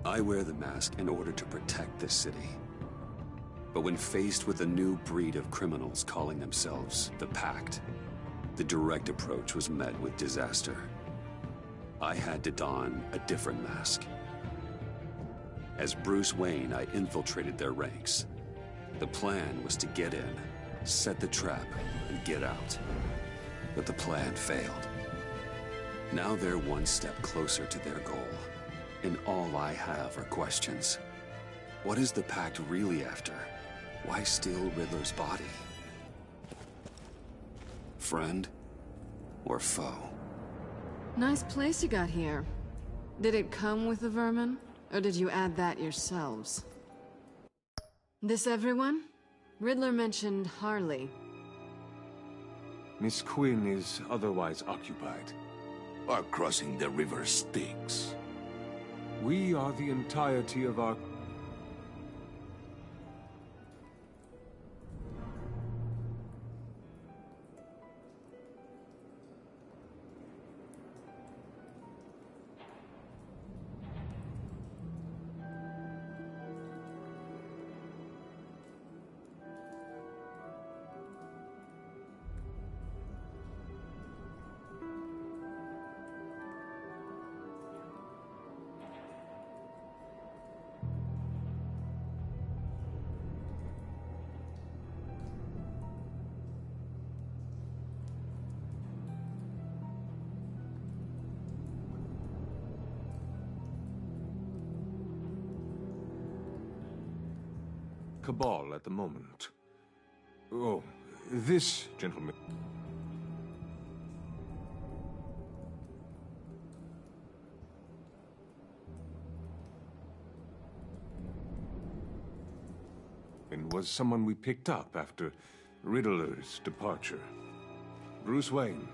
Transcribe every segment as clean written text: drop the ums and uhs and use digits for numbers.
I wear the mask in order to protect this city. But when faced with a new breed of criminals calling themselves the Pact, the direct approach was met with disaster. I had to don a different mask. As Bruce Wayne, I infiltrated their ranks. The plan was to get in, set the trap, and get out. But the plan failed. Now they're one step closer to their goal. And all I have are questions. What is the Pact really after? Why steal Riddler's body? Friend or foe? Nice place you got here. Did it come with the vermin? Or did you add that yourselves? This everyone? Riddler mentioned Harley. Miss Quinn is otherwise occupied. Are crossing the river Styx. We are the entirety of our... Cabal at the moment. Oh, this gentleman... was someone we picked up after Riddler's departure. Bruce Wayne.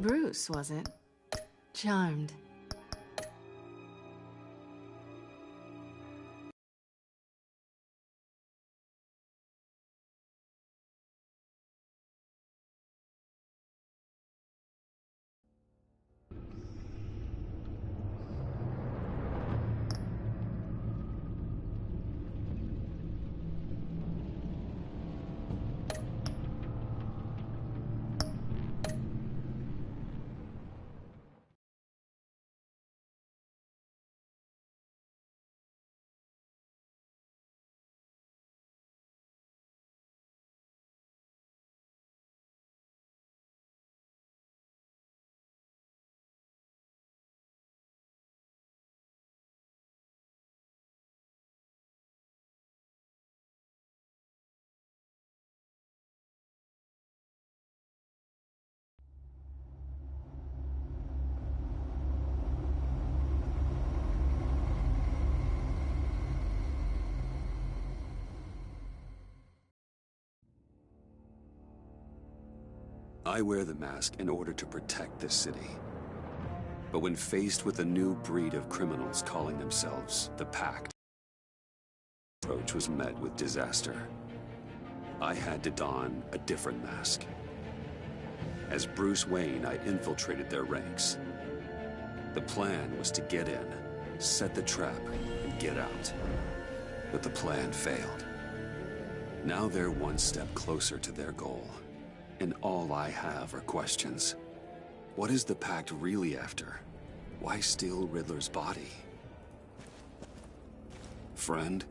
Bruce, was it? Charmed. I wear the mask in order to protect this city. But when faced with a new breed of criminals calling themselves the Pact, the approach was met with disaster. I had to don a different mask. As Bruce Wayne, I infiltrated their ranks. The plan was to get in, set the trap, and get out. But the plan failed. Now they're one step closer to their goal. And all I have are questions. What is the Pact really after? Why steal Riddler's body? Friend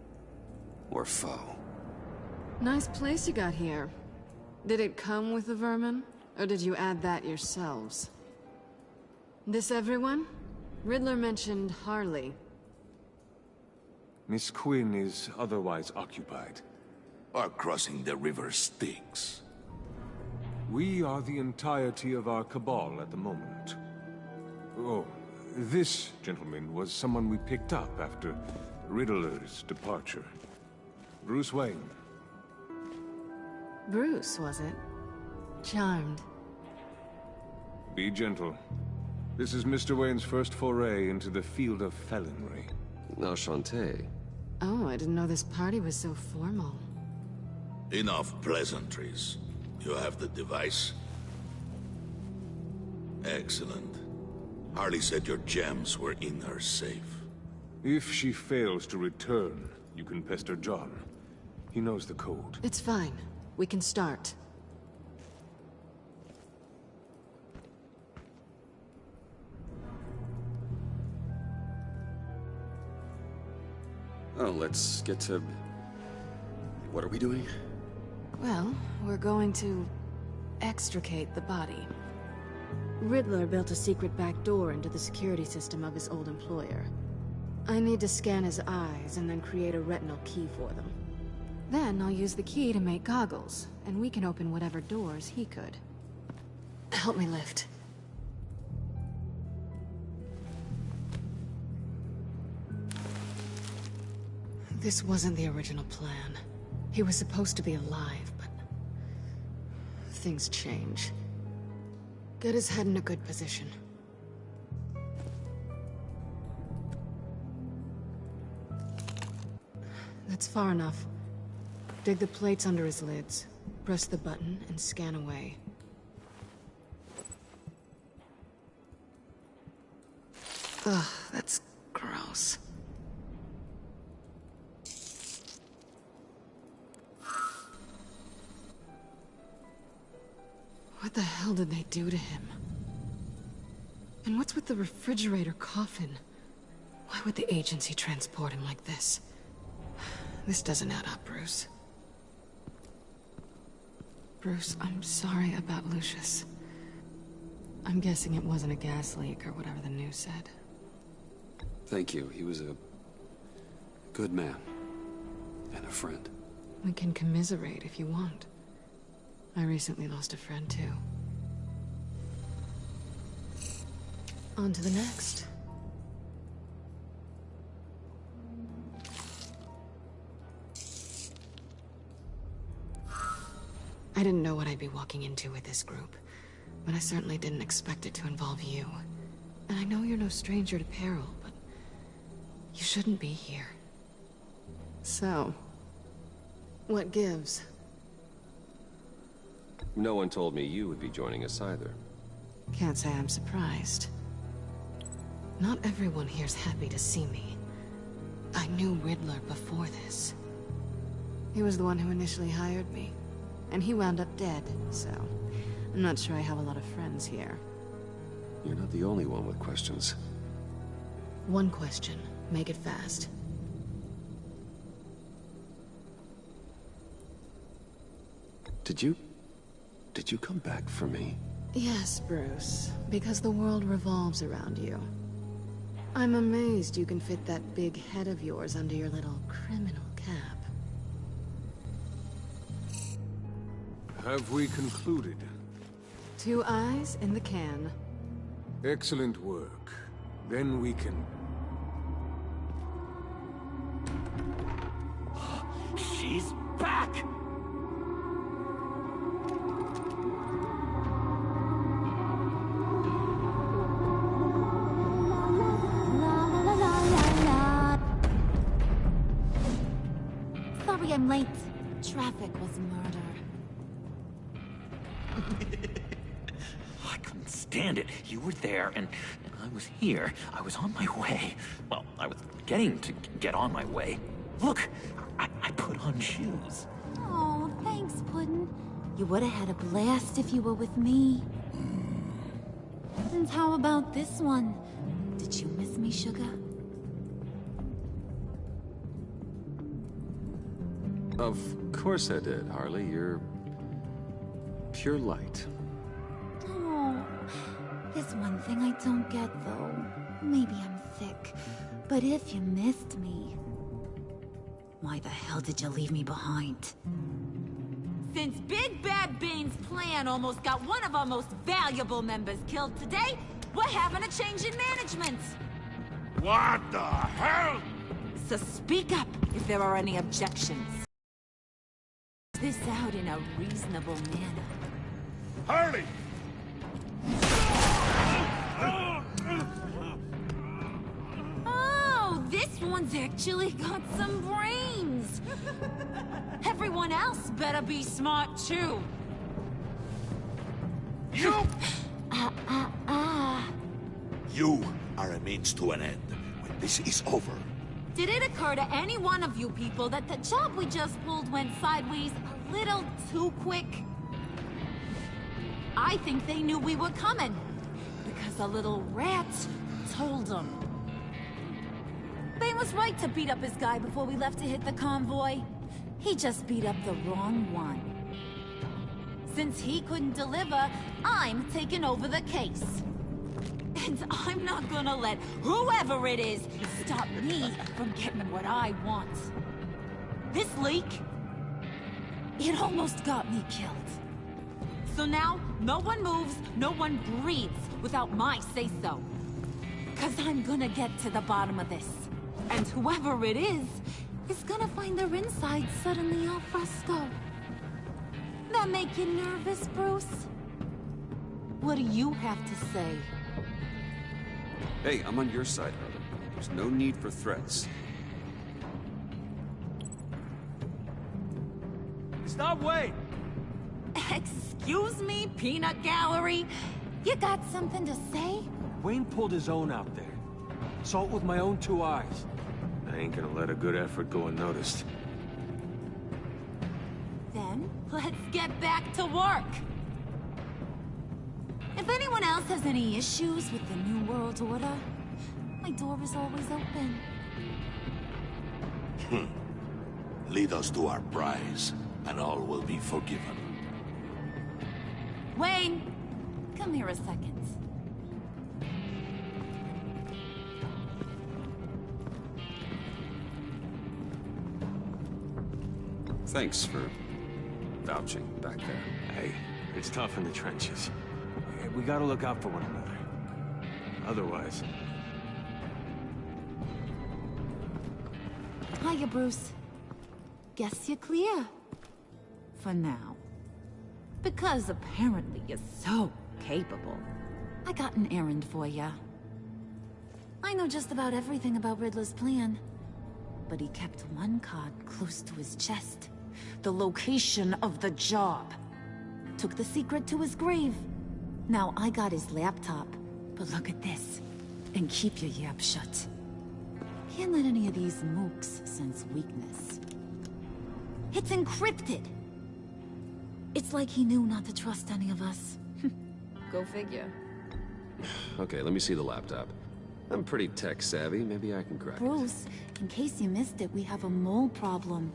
or foe? Nice place you got here. Did it come with the vermin? Or did you add that yourselves? This everyone? Riddler mentioned Harley. Miss Quinn is otherwise occupied. Are crossing the river Styx. We are the entirety of our cabal at the moment. Oh, this gentleman was someone we picked up after Riddler's departure. Bruce Wayne. Bruce, was it? Charmed. Be gentle. This is Mr. Wayne's first foray into the field of felonry. Enchanté. Oh, I didn't know this party was so formal. Enough pleasantries. You have the device? Excellent. Harley said your gems were in her safe. If she fails to return, you can pester John. He knows the code. It's fine. We can start. Oh, let's get to... What are we doing? Well, we're going to extricate the body. Riddler built a secret back door into the security system of his old employer. I need to scan his eyes and then create a retinal key for them. Then I'll use the key to make goggles, and we can open whatever doors he could. Help me lift. This wasn't the original plan. He was supposed to be alive, but... things change. Get his head in a good position. That's far enough. Dig the plates under his lids. Press the button and scan away. Ugh, that's gross. What the hell did they do to him? And what's with the refrigerator coffin? Why would the agency transport him like this? This doesn't add up, Bruce. Bruce, I'm sorry about Lucius. I'm guessing it wasn't a gas leak or whatever the news said. Thank you. He was a good man. And a friend. We can commiserate if you want. I recently lost a friend, too. On to the next. I didn't know what I'd be walking into with this group, but I certainly didn't expect it to involve you. And I know you're no stranger to peril, but you shouldn't be here. So, what gives? No one told me you would be joining us either. Can't say I'm surprised. Not everyone here's happy to see me. I knew Riddler before this. He was the one who initially hired me. And he wound up dead, so... I'm not sure I have a lot of friends here. You're not the only one with questions. One question. Make it fast. Did you come back for me? Yes, Bruce. Because the world revolves around you. I'm amazed you can fit that big head of yours under your little criminal cap. Have we concluded? 2 eyes in the can. Excellent work. Then we can... She's back! Sorry I'm late. Traffic was murder. I couldn't stand it. You were there, and I was here. I was on my way. Well, I was getting to get on my way. Look, I put on shoes. Oh, thanks, Puddin'. You would have had a blast if you were with me. And how about this one? Did you miss me, Sugar? Of course I did, Harley. You're... pure light. Oh, there's one thing I don't get, though. Maybe I'm thick, but if you missed me, why the hell did you leave me behind? Since Big Bad Bane's plan almost got one of our most valuable members killed today, we're having a change in management. What the hell? So speak up if there are any objections. this out in a reasonable manner. Harley! Oh, this one's actually got some brains. Everyone else better be smart too. You! You are a means to an end. When this is over, Did it occur to any one of you people that the job we just pulled went sideways a little too quick? I think they knew we were coming, because a little rat told them. Bane was right to beat up his guy before we left to hit the convoy. He just beat up the wrong one. Since he couldn't deliver, I'm taking over the case. And I'm not gonna let whoever it is stop me from getting what I want. This leak, it almost got me killed. So now, no one moves, no one breathes without my say-so. 'Cause I'm gonna get to the bottom of this. And whoever it is gonna find their inside suddenly al fresco. That make you nervous, Bruce? What do you have to say? Hey, I'm on your side, Harley. There's no need for threats. Stop, wait! Excuse me, peanut gallery? You got something to say? Wayne pulled his own out there. Saw it with my own 2 eyes. I ain't gonna let a good effort go unnoticed. Then, let's get back to work. If anyone else has any issues with the New World Order, my door is always open. lead us to our prize, and all will be forgiven. Wayne, come here a second. Thanks for vouching back there. Hey, it's tough in the trenches. We gotta look out for one another. Otherwise... Hiya, Bruce. Guess you're clear. For now. Because apparently you're so capable. I got an errand for ya. I know just about everything about Riddler's plan. But he kept one card close to his chest. The location of the job. Took the secret to his grave. Now I got his laptop. But look at this. And keep your yap shut. Can't let any of these mooks sense weakness. It's encrypted! It's like he knew not to trust any of us. Go figure. Okay, let me see the laptop. I'm pretty tech-savvy. Maybe I can crack it. Bruce, in case you missed it, we have a mole problem.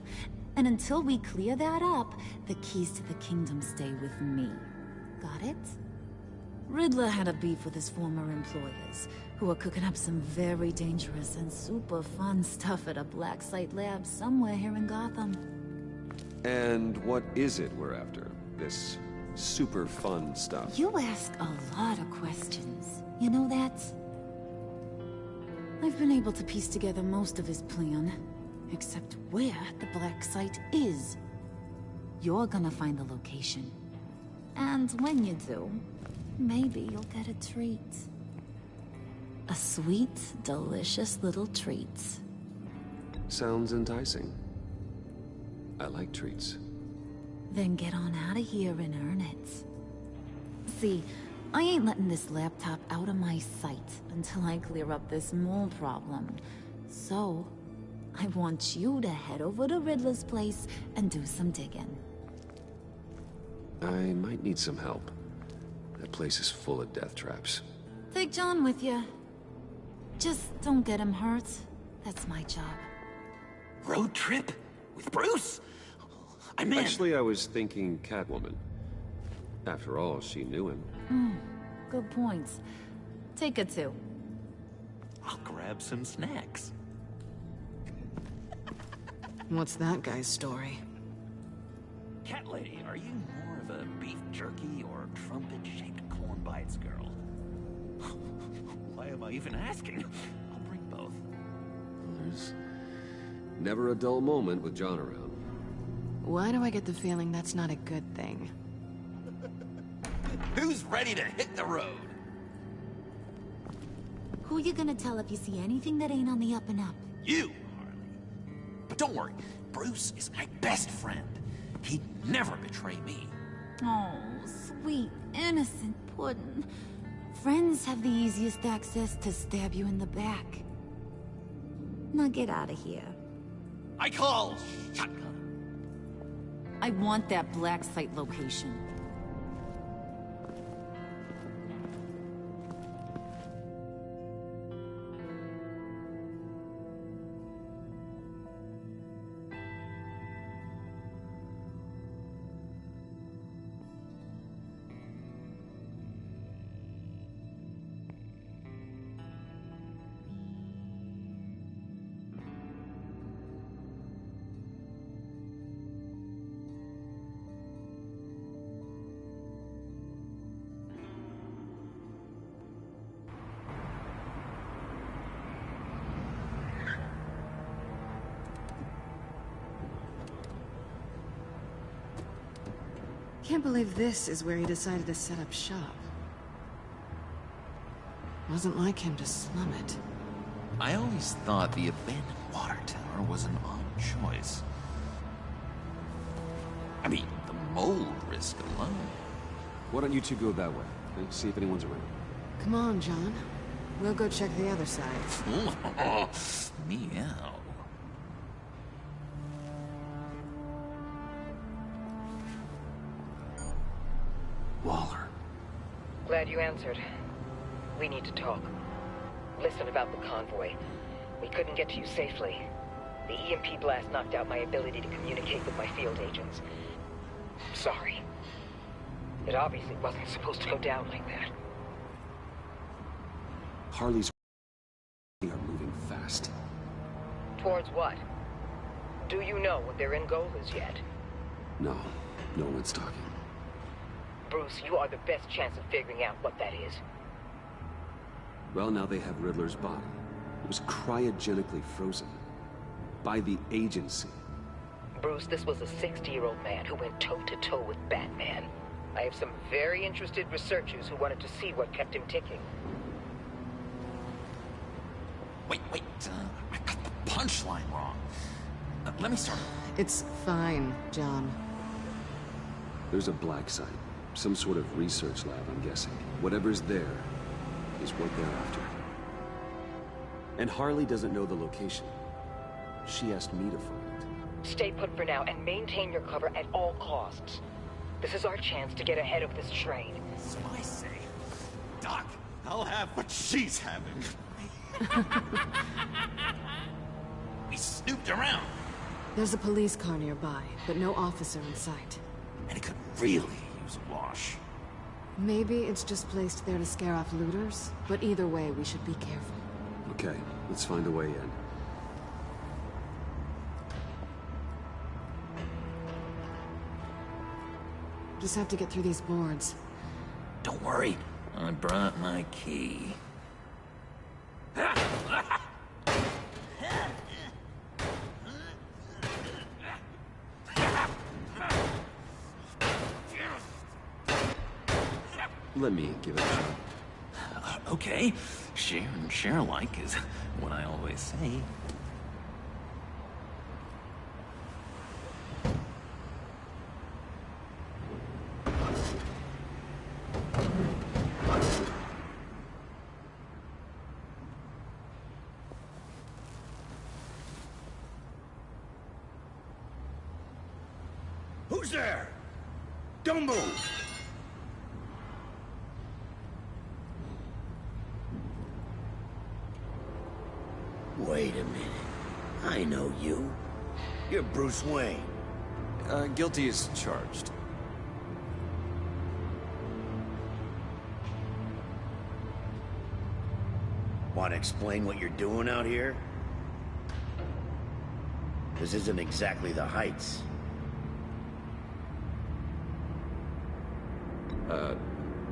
And until we clear that up, the keys to the kingdom stay with me. Got it? Riddler had a beef with his former employers, who are cooking up some very dangerous and super fun stuff at a black site lab somewhere here in Gotham. And what is it we're after? This super fun stuff? You ask a lot of questions. You know that? I've been able to piece together most of his plan, except where the black site is. You're gonna find the location. And when you do, maybe you'll get a treat. A sweet, delicious little treat. Sounds enticing. I like treats. Then get on out of here and earn it. See, I ain't letting this laptop out of my sight until I clear up this mole problem. So, I want you to head over to Riddler's place and do some digging. I might need some help. That place is full of death traps. Take John with you. Just don't get him hurt. That's my job. Road trip? With Bruce? I'm in. Actually, I was thinking Catwoman. After all, she knew him. Good points. Take it too. I'll grab some snacks. What's that guy's story? Cat lady, are you more of a beef jerky or trumpet-shaped corn bites girl? Why am I even asking? I'll bring both. There's never a dull moment with John around. Why do I get the feeling that's not a good thing? Who's ready to hit the road? Who you gonna tell if you see anything that ain't on the up and up? You, Harley. But don't worry, Bruce is my best friend. He'd never betray me. Oh, sweet, innocent Puddin'. Friends have the easiest access to stab you in the back. Now get out of here. I call shotgun. I want that black site location. Can't believe this is where he decided to set up shop. Wasn't like him to slum it. I always thought the abandoned water tower was an odd choice. I mean, the mold risk alone. Why don't you two go that way? Okay? See if anyone's around. Come on, John. We'll go check the other side. Meow. Waller. Glad you answered. We need to talk. Listen about the convoy. We couldn't get to you safely. The EMP blast knocked out my ability to communicate with my field agents. Sorry. It obviously wasn't supposed to go down like that. Harley's are moving fast. Towards what? Do you know what their end goal is yet? No, no one's talking. Bruce, you are the best chance of figuring out what that is. Well, now they have Riddler's body. It was cryogenically frozen. By the agency. Bruce, this was a 60-year-old man who went toe-to-toe with Batman. I have some very interested researchers who wanted to see what kept him ticking. Wait, I got the punchline wrong. Let me start. It's fine, John. There's a black site. Some sort of research lab, I'm guessing. Whatever's there is what they're after. And Harley doesn't know the location. She asked me to find it. Stay put for now and maintain your cover at all costs. This is our chance to get ahead of this train. So I say, Doc, I'll have what she's having. We snooped around. There's a police car nearby, but no officer in sight. And it could really use a wash. Maybe it's just placed there to scare off looters, but either way, we should be careful. Okay, let's find a way in. Just have to get through these boards. Don't worry, I brought my key. Let me give it a shot. Okay, share and share alike is what I always say. Who's there? Don't move! Wait a minute. I know you. You're Bruce Wayne. Guilty as charged. Want to explain what you're doing out here? This isn't exactly the Heights.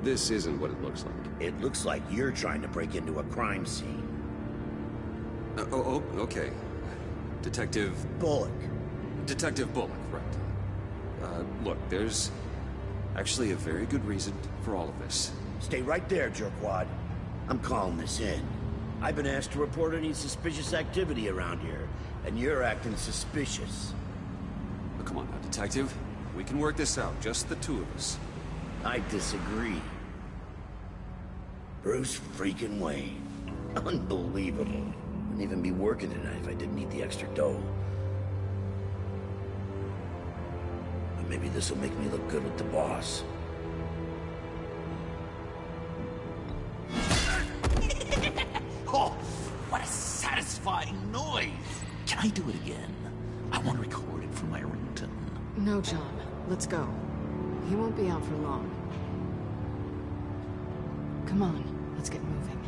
This isn't what it looks like. It looks like you're trying to break into a crime scene. Okay. Detective... Bullock. Detective Bullock, right. Look, there's actually a very good reason for all of this. Stay right there, jerkwad. I'm calling this in. I've been asked to report any suspicious activity around here, and you're acting suspicious. But come on now, Detective. We can work this out, just the two of us. I disagree. Bruce freaking Wayne. Unbelievable. Wouldn't even be working tonight if I didn't need the extra dough. But maybe this will make me look good with the boss. Oh, what a satisfying noise! Can I do it again? I want to record it for my ringtone. No, John. Let's go. He won't be out for long. Come on, let's get moving.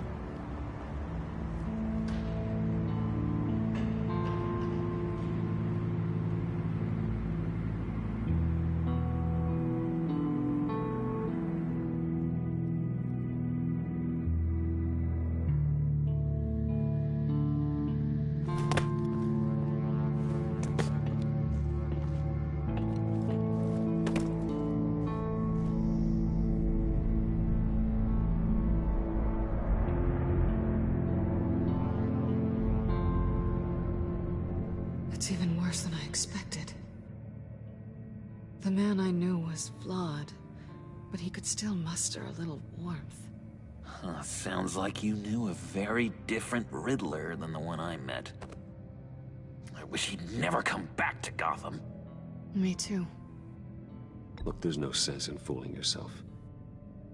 It's even worse than I expected. The man I knew was flawed, but he could still muster a little warmth. Huh, sounds like you knew a very different Riddler than the one I met. I wish he'd never come back to Gotham. Me too. Look, there's no sense in fooling yourself.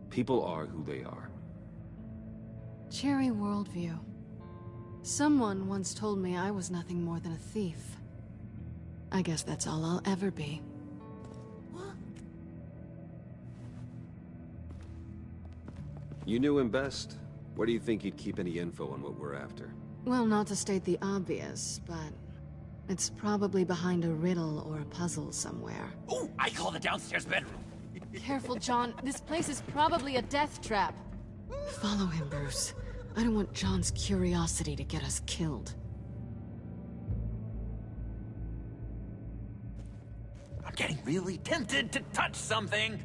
People are who they are. Cherry worldview. Someone once told me I was nothing more than a thief. I guess that's all I'll ever be. You knew him best. Where do you think he'd keep any info on what we're after? Well, not to state the obvious, but it's probably behind a riddle or a puzzle somewhere. Oh, I call the downstairs bedroom. Careful, John. This place is probably a death trap. Follow him, Bruce. I don't want John's curiosity to get us killed. I'm getting really tempted to touch something.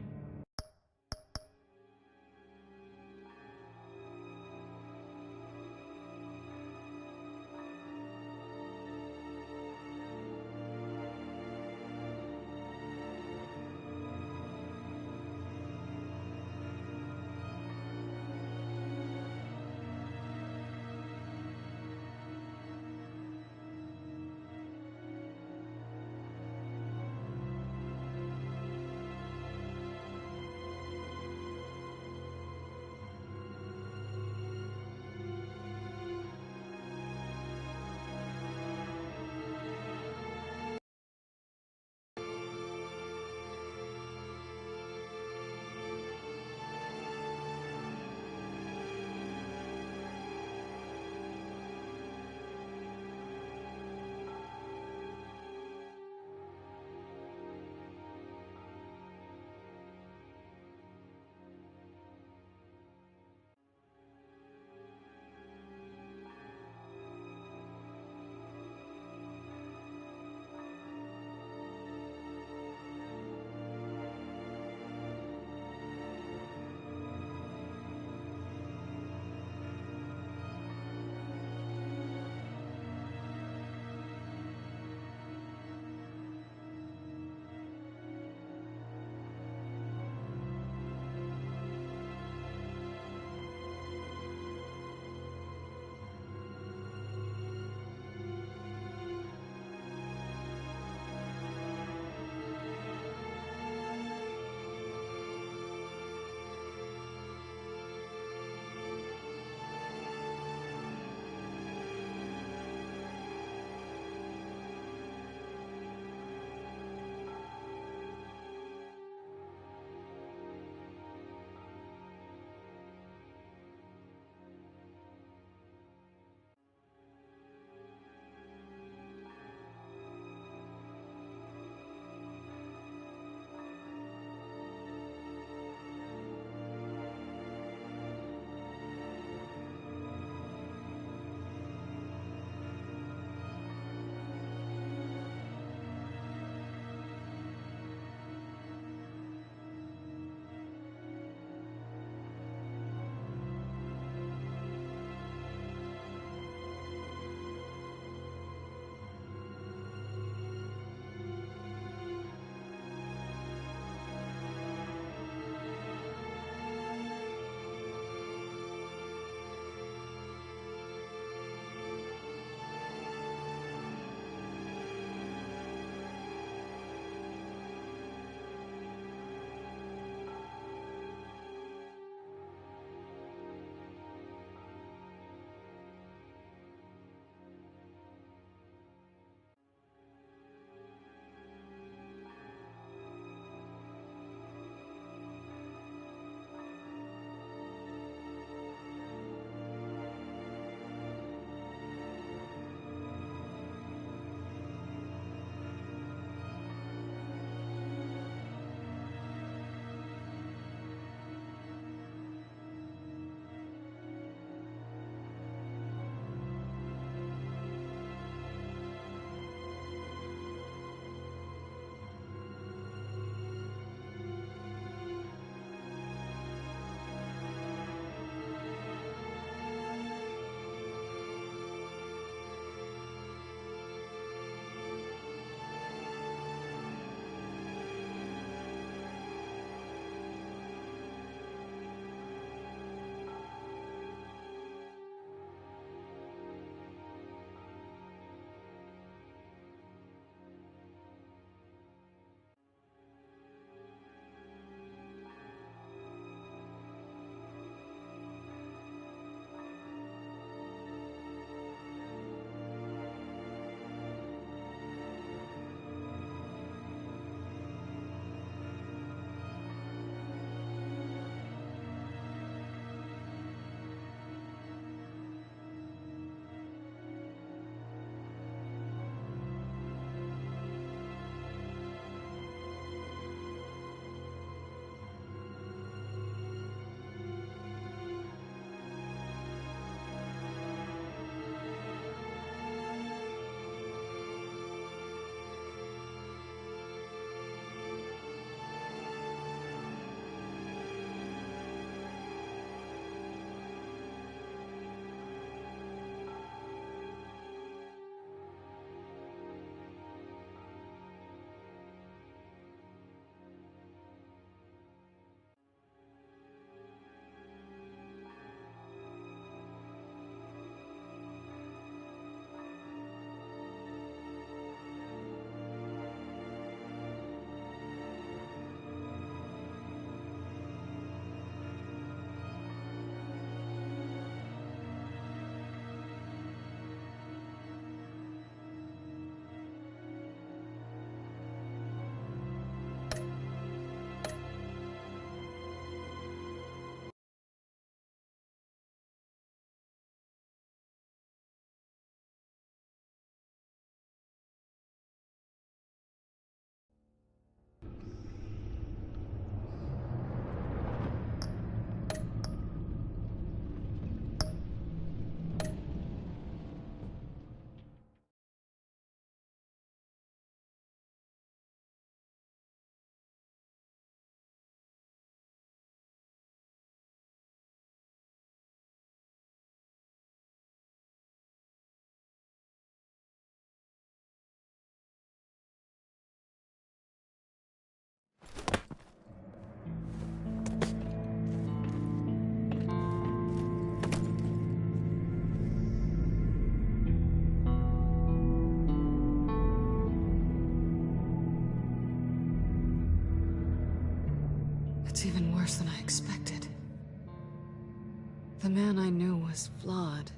The man I knew was flawed,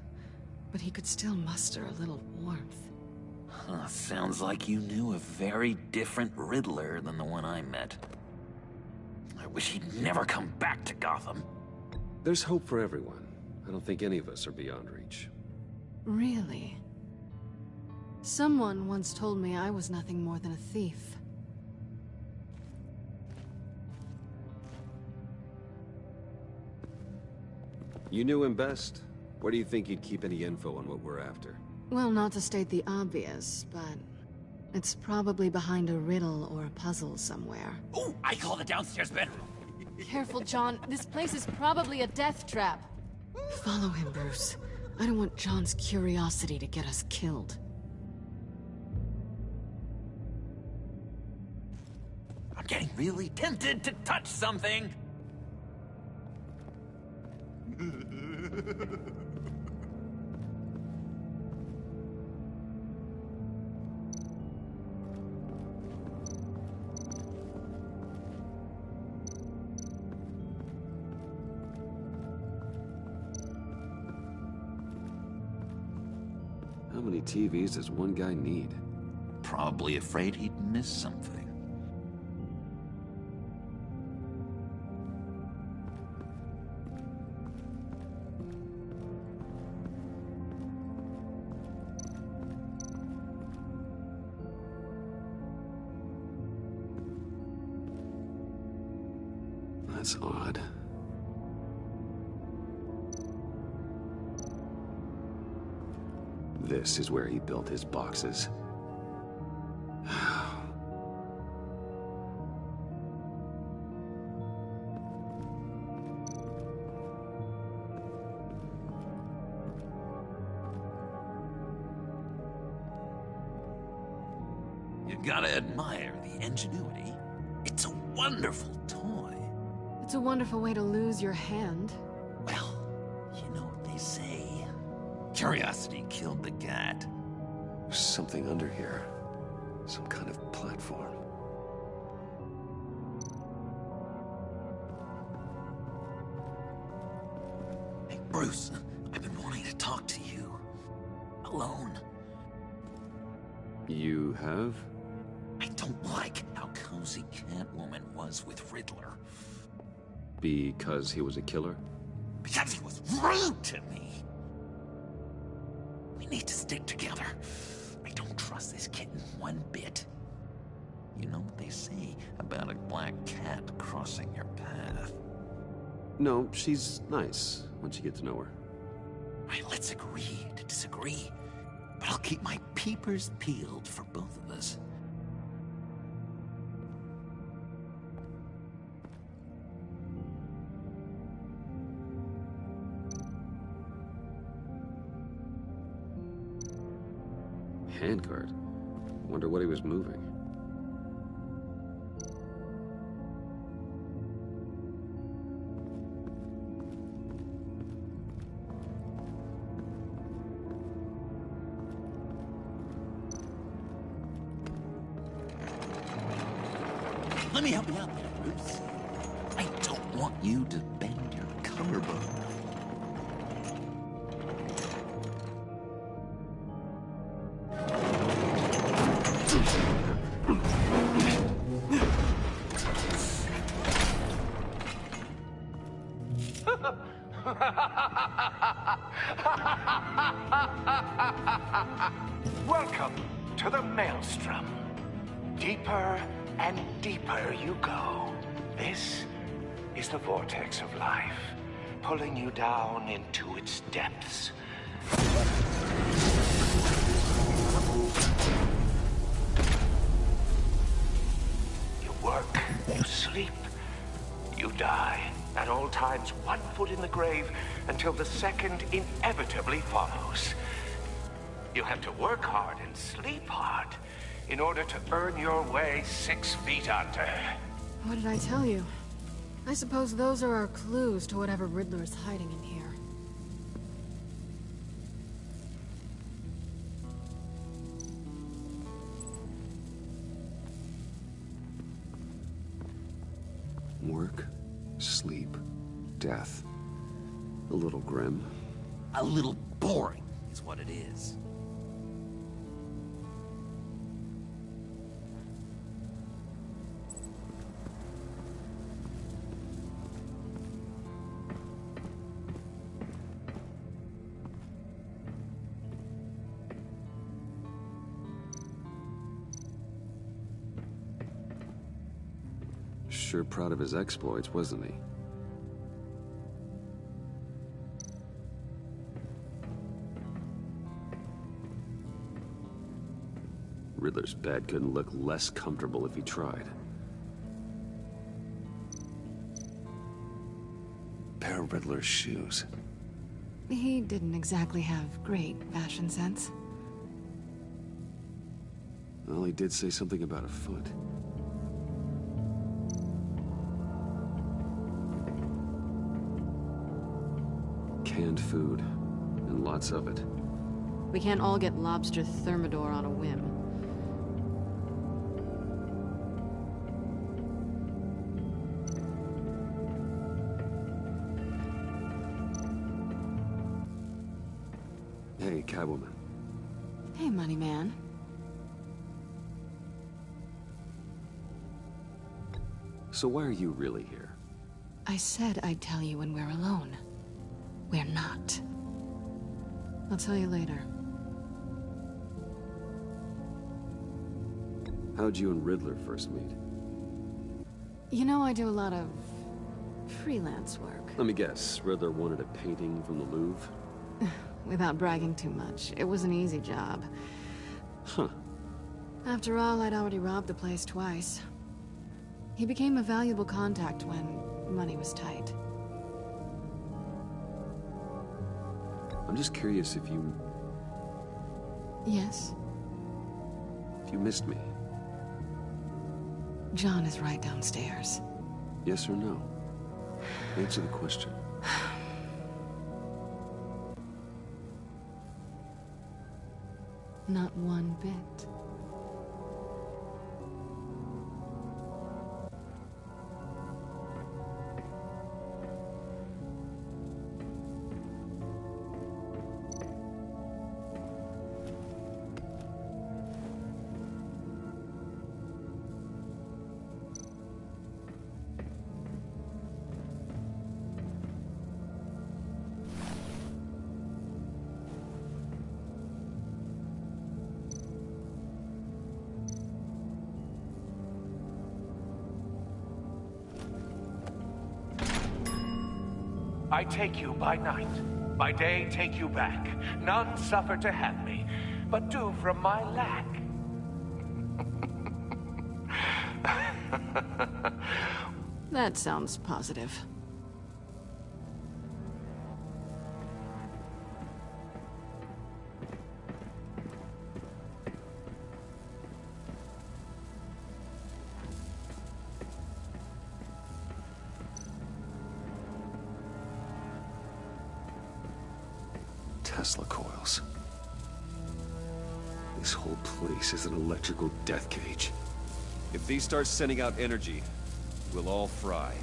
but he could still muster a little warmth. Huh, sounds like you knew a very different Riddler than the one I met. I wish he'd never come back to Gotham. There's hope for everyone. I don't think any of us are beyond reach. Really? Someone once told me I was nothing more than a thief. You knew him best. Where do you think he'd keep any info on what we're after? Well, not to state the obvious, but it's probably behind a riddle or a puzzle somewhere. Oh, I call the downstairs bedroom. Careful, John. This place is probably a death trap. Follow him, Bruce. I don't want John's curiosity to get us killed. I'm getting really tempted to touch something. How many TVs does one guy need? Probably afraid he'd miss something. That's odd. This is where he built his boxes. You gotta admire the ingenuity. It's a wonderful toy. It's a wonderful way to lose your hand. Well, you know what they say. Curiosity killed the cat. There's something under here. Some kind of platform. Hey, Bruce, I've been wanting to talk to you. Alone. You have? I don't like how cozy Catwoman was with Riddler. Because he was a killer? Because he was rude to me. We need to stick together. I don't trust this kitten one bit. You know what they say about a black cat crossing your path? No, she's nice once you get to know her. Right, let's agree to disagree. But I'll keep my peepers peeled for both of us. Handcart. Wonder what he was moving. Let me help you out there, Bruce. I don't want you to bend your collarbone. Welcome to the Maelstrom. Deeper and deeper you go. This is the vortex of life, pulling you down into its depths. You work, you sleep, you die. At all times, 1 foot in the grave until the second inevitably follows. You have to work hard and sleep hard in order to earn your way 6 feet under. What did I tell you? I suppose those are our clues to whatever Riddler's hiding in here. Work, sleep, death. A little grim. A little boring is what it is. Sure proud of his exploits, wasn't he? Riddler's bed couldn't look less comfortable if he tried. Pair of Riddler's shoes. He didn't exactly have great fashion sense. Well, he did say something about a foot. Canned food, and lots of it. We can't all get lobster thermidor on a whim. Hey, Catwoman. Hey, money man. So why are you really here? I said I'd tell you when we're alone. We're not. I'll tell you later. How'd you and Riddler first meet? You know, I do a lot of freelance work. Let me guess, Riddler wanted a painting from the Louvre? Without bragging too much, it was an easy job. Huh. After all, I'd already robbed the place twice. He became a valuable contact when money was tight. I'm just curious if you... Yes? If you missed me. John is right downstairs. Yes or no? Answer the question. Not one bit. I take you by night, by day take you back. None suffer to have me, but do from my lack. That sounds positive. Tesla coils. This whole place is an electrical death cage. If these start sending out energy, we'll all fry.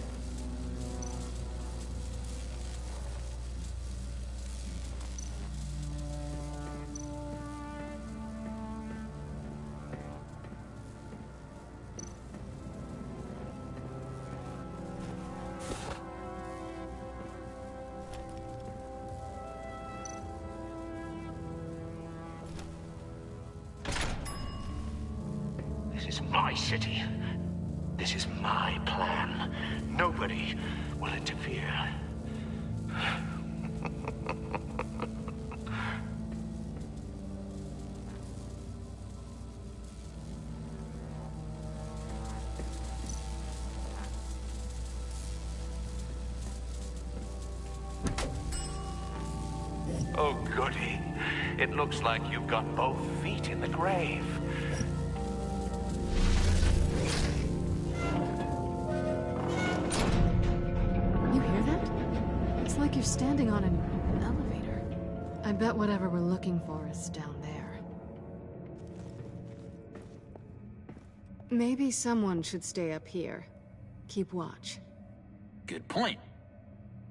This is my city. This is my plan. Nobody will interfere. Oh, goody. It looks like you've got both feet in the grave. You hear that? It's like you're standing on an elevator. I bet whatever we're looking for is down there. Maybe someone should stay up here. Keep watch. Good point.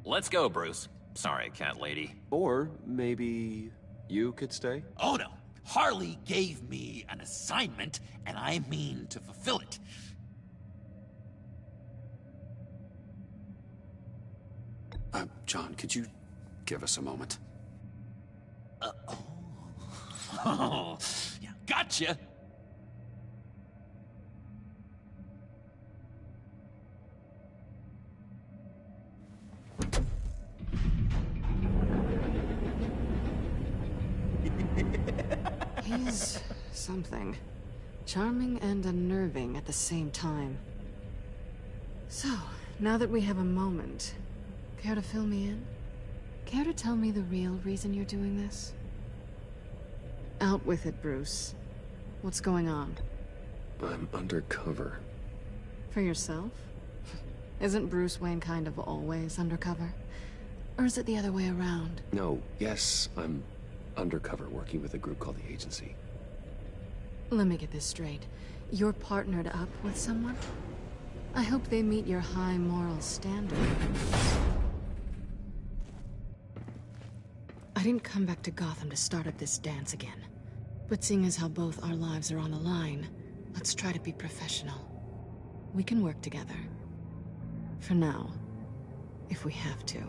Let's go, Bruce. Sorry, cat lady. Or maybe you could stay? Oh no! Harley gave me an assignment, and I mean to fulfill it. John, could you give us a moment? Oh, yeah, gotcha! He's something. Charming and unnerving at the same time. So, now that we have a moment, care to fill me in? Care to tell me the real reason you're doing this? Out with it, Bruce. What's going on? I'm undercover. For yourself? Isn't Bruce Wayne kind of always undercover? Or is it the other way around? No, yes, I'm undercover working with a group called the Agency. Let me get this straight. You're partnered up with someone? I hope they meet your high moral standard. I didn't come back to Gotham to start up this dance again. But seeing as how both our lives are on the line, let's try to be professional. We can work together. For now. If we have to.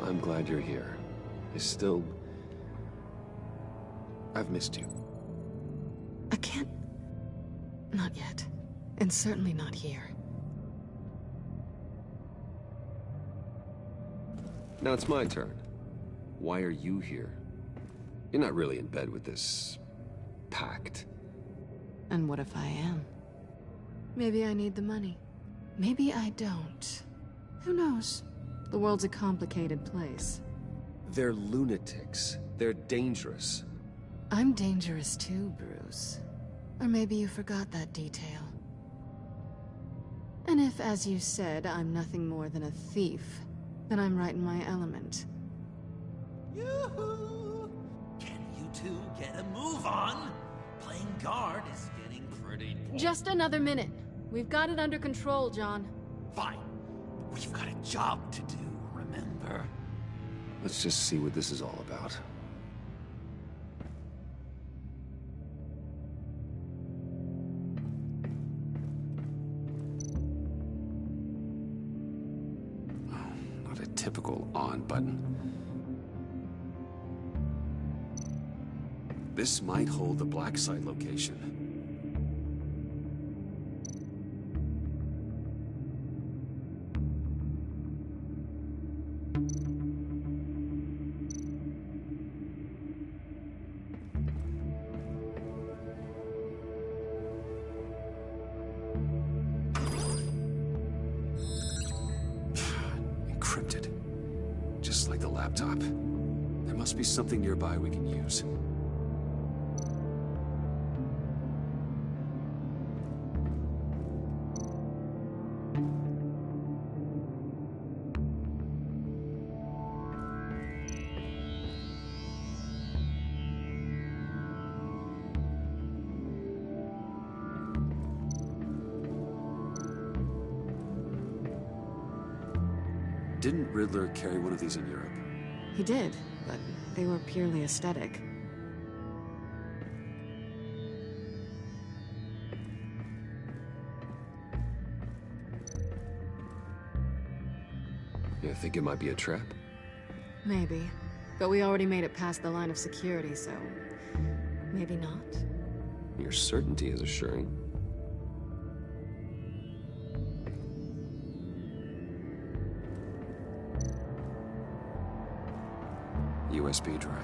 I'm glad you're here. I've missed you. I can't... Not yet. And certainly not here. Now it's my turn. Why are you here? You're not really in bed with this... pact. And what if I am? Maybe I need the money. Maybe I don't. Who knows? The world's a complicated place. They're lunatics. They're dangerous. I'm dangerous too, Bruce. Or maybe you forgot that detail. And if, as you said, I'm nothing more than a thief, then I'm right in my element. Yoo-hoo! Can you two get a move on? Playing guard is getting pretty... Just another minute. We've got it under control, John. Fine. We've got a job to do, remember? Let's just see what this is all about. Oh, not a typical on button. This might hold the black site location. Encrypted. Just like the laptop. There must be something nearby we can use. Didn't Riddler carry one of these in Europe? He did, but they were purely aesthetic. You think it might be a trap? Maybe. But we already made it past the line of security, so... maybe not. Your certainty is assuring. USB drive.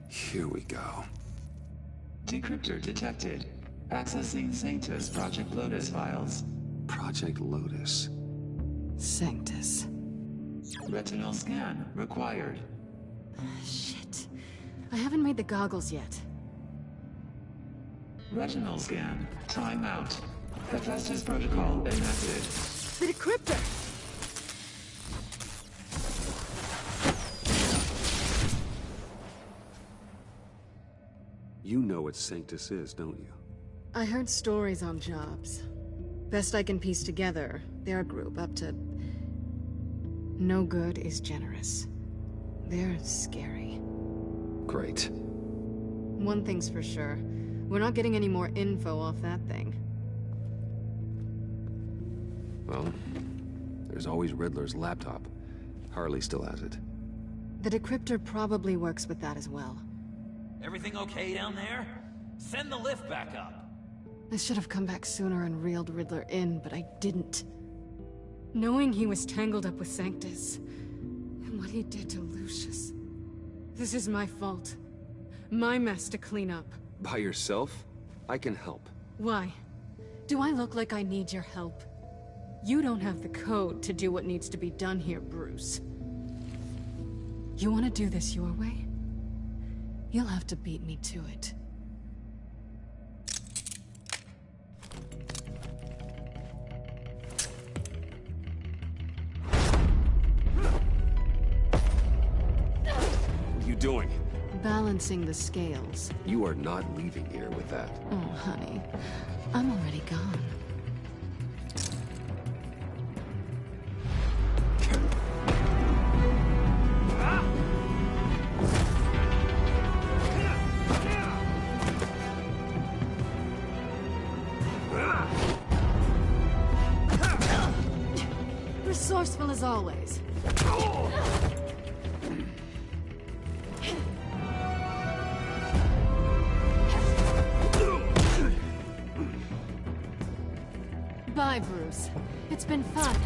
Here we go. Decryptor detected. Accessing Sanctus Project Lotus files. Project Lotus. Sanctus. Retinal scan required. Shit. I haven't made the goggles yet. Retinal scan. Timeout. Hephaestus protocol enacted. The decryptor! You know what Sanctus is, don't you? I heard stories on jobs. Best I can piece together, they're a group up to... no good is generous. They're scary. Great. One thing's for sure. We're not getting any more info off that thing. Well, there's always Riddler's laptop. Harley still has it. The decryptor probably works with that as well. Everything okay down there? Send the lift back up. I should have come back sooner and reeled Riddler in, but I didn't. Knowing he was tangled up with Sanctus, and what he did to Lucius. This is my fault. My mess to clean up. By yourself? I can help. Why? Do I look like I need your help? You don't have the code to do what needs to be done here, Bruce. You want to do this your way? You'll have to beat me to it. What are you doing? Balancing the scales. You are not leaving here with that. Oh, honey. I'm already gone. as always. Bye, Bruce. It's been fun.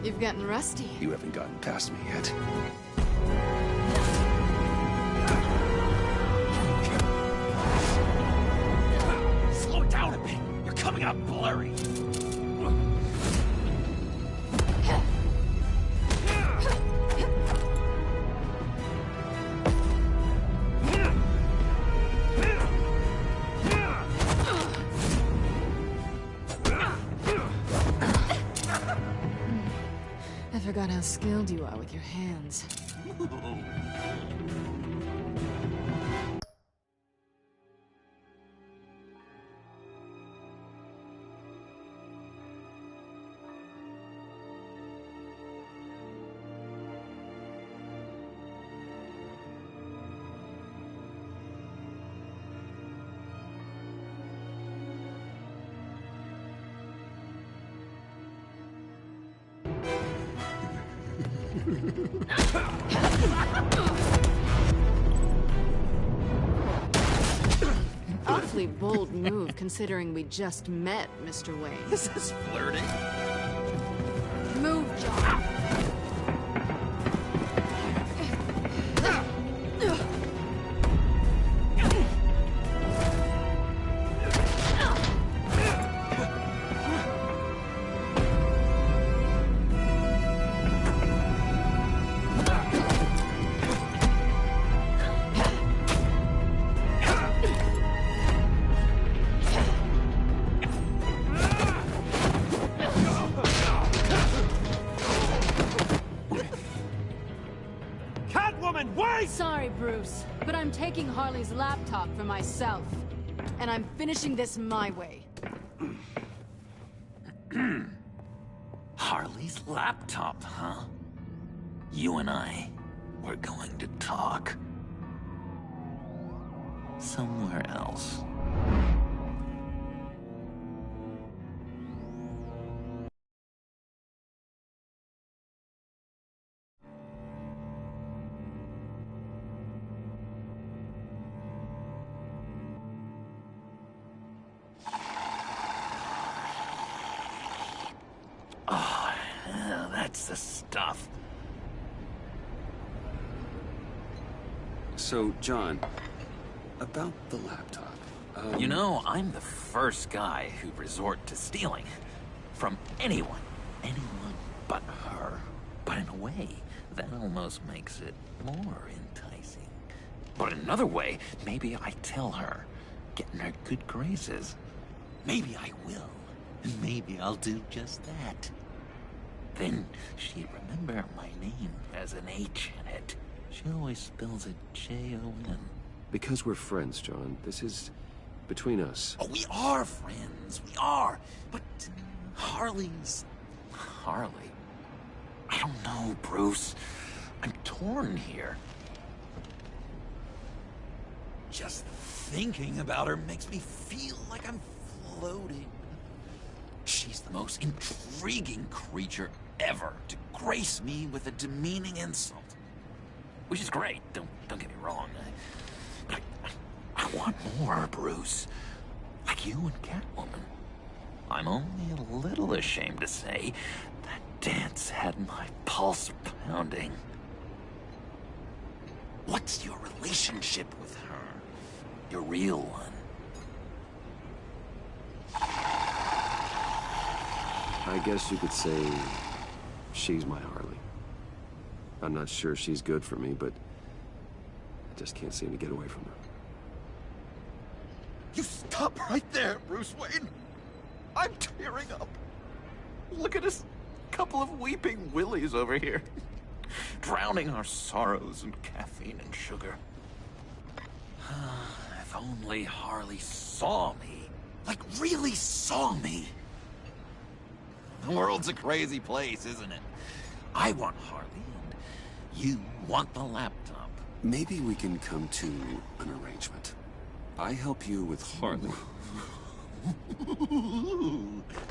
You've gotten rusty. You haven't gotten past me yet. Slow it down a bit. You're coming out blurry. I forgot how skilled you are with your hands. Awfully bold move, considering we just met, Mr. Wayne. This is flirting. Move, John. Sorry, Bruce, but I'm taking Harley's laptop for myself. And I'm finishing this my way. Harley's laptop, huh? You and I, we're going to talk. Somewhere else. Oh, yeah, that's the stuff. So, John, about the laptop. You know, I'm the first guy who'd resort to stealing. From anyone. Anyone but her. But in a way, that almost makes it more enticing. But another way, maybe I tell her, get in her good graces. Maybe I will. And maybe I'll do just that. Then she'd remember my name as an H in it. She always spells it J-O-N. Because we're friends, John. This is between us. Oh, we are friends. We are. But Harley's... Harley? I don't know, Bruce. I'm torn here. Just thinking about her makes me feel like I'm floating. She's the most intriguing creature ever to grace me with a demeaning insult. Which is great, don't get me wrong. But I want more, Bruce. Like you and Catwoman. I'm only a little ashamed to say that dance had my pulse pounding. What's your relationship with her? Your real one. I guess you could say she's my Harley. I'm not sure she's good for me, but I just can't seem to get away from her. You stop right there, Bruce Wayne. I'm tearing up. Look at us, couple of weeping willies over here. Drowning our sorrows in caffeine and sugar. If only Harley saw me Like, really saw me. The world's a crazy place, isn't it? I want Harley, and you want the laptop. Maybe we can come to an arrangement. I help you with Harley.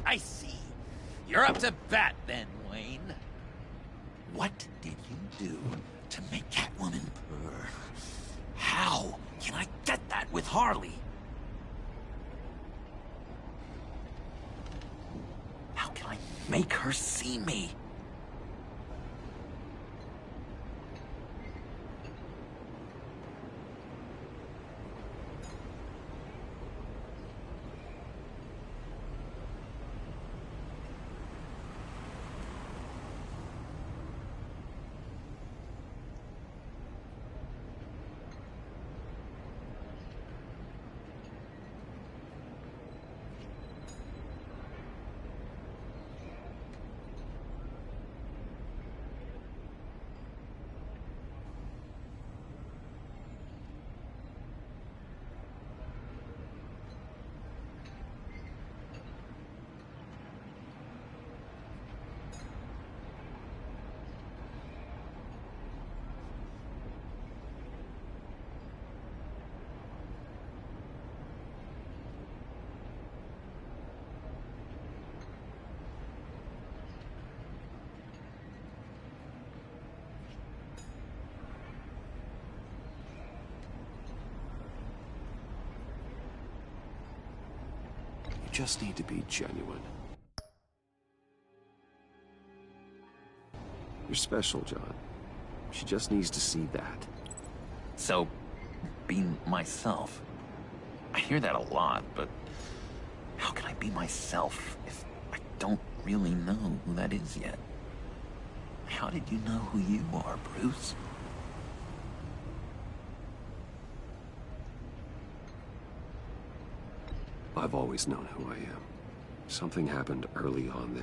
I see. You're up to bat then, Wayne. What did you do to make Catwoman purr? How can I get that with Harley? How can I make her see me? You just need to be genuine. You're special, John. She just needs to see that. So, being myself. I hear that a lot, but how can I be myself if I don't really know who that is yet? How did you know who you are, Bruce? I've always known who I am. Something happened early on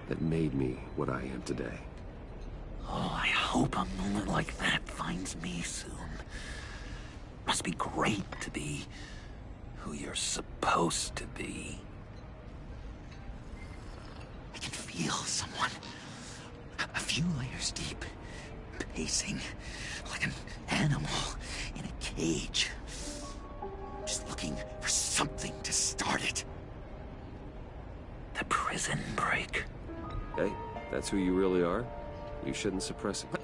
that made me what I am today. Oh, I hope a moment like that finds me soon. Must be great to be who you're supposed to be. I can feel someone a few layers deep, pacing like an animal in a cage. Just looking for something to start it. The prison break. Hey, that's who you really are? You shouldn't suppress it.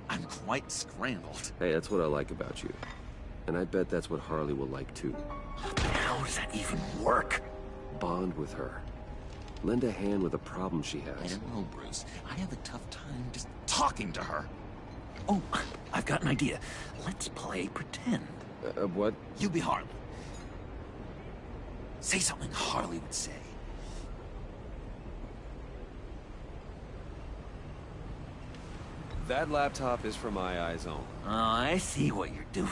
I'm quite scrambled. Hey, that's what I like about you. And I bet that's what Harley will like too. How does that even work? Bond with her. Lend a hand with a problem she has. I don't know, Bruce. I have a tough time just talking to her. Oh, I've got an idea. Let's play pretend. What? You be Harley. Say something Harley would say. That laptop is for my eyes only. Oh, I see what you're doing.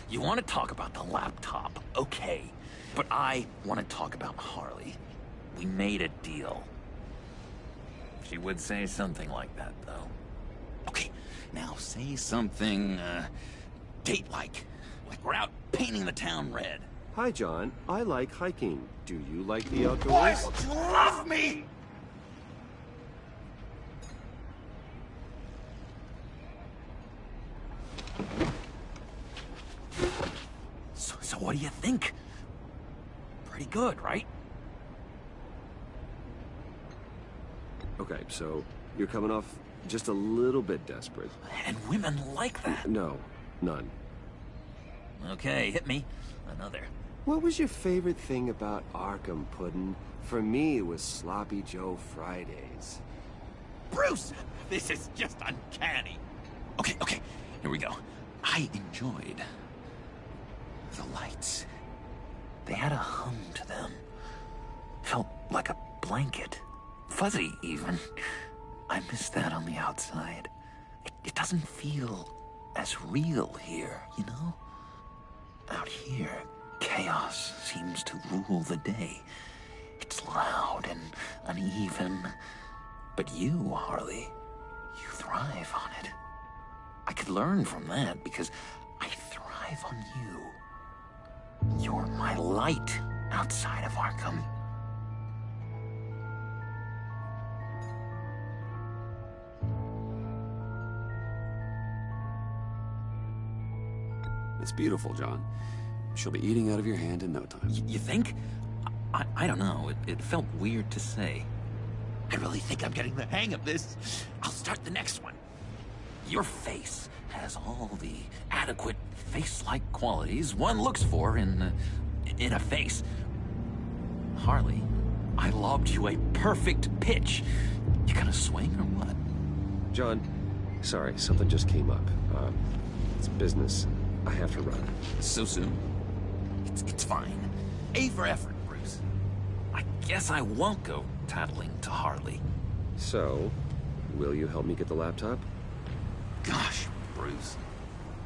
You want to talk about the laptop, okay. But I want to talk about Harley. We made a deal. She would say something like that, though. Okay, now say something, date-like. Like we're out painting the town red. Hi, John. I like hiking. Do you like the outdoors? Why would you love me? So what do you think? Pretty good, right? Okay, so you're coming off just a little bit desperate. And women like that. No, none. Okay, hit me. Another. What was your favorite thing about Arkham, Puddin'? For me, it was Sloppy Joe Fridays. Bruce! This is just uncanny. Okay, here we go. I enjoyed the lights. They had a hum to them. Felt like a blanket. Fuzzy, even. I miss that on the outside. It doesn't feel as real here, you know? Out here, chaos seems to rule the day. It's loud and uneven. But you, Harley, you thrive on it. I could learn from that because I thrive on you. You're my light, outside of Arkham. It's beautiful, John. She'll be eating out of your hand in no time. You think? I don't know. It felt weird to say. I really think I'm getting the hang of this. I'll start the next one. Your face has all the adequate face-like qualities one looks for in a face. Harley, I lobbed you a perfect pitch. You gonna swing or what? John, sorry, something just came up. It's business. I have to run. So soon? It's fine. A for effort, Bruce. I guess I won't go tattling to Harley. So, will you help me get the laptop? Gosh, Bruce.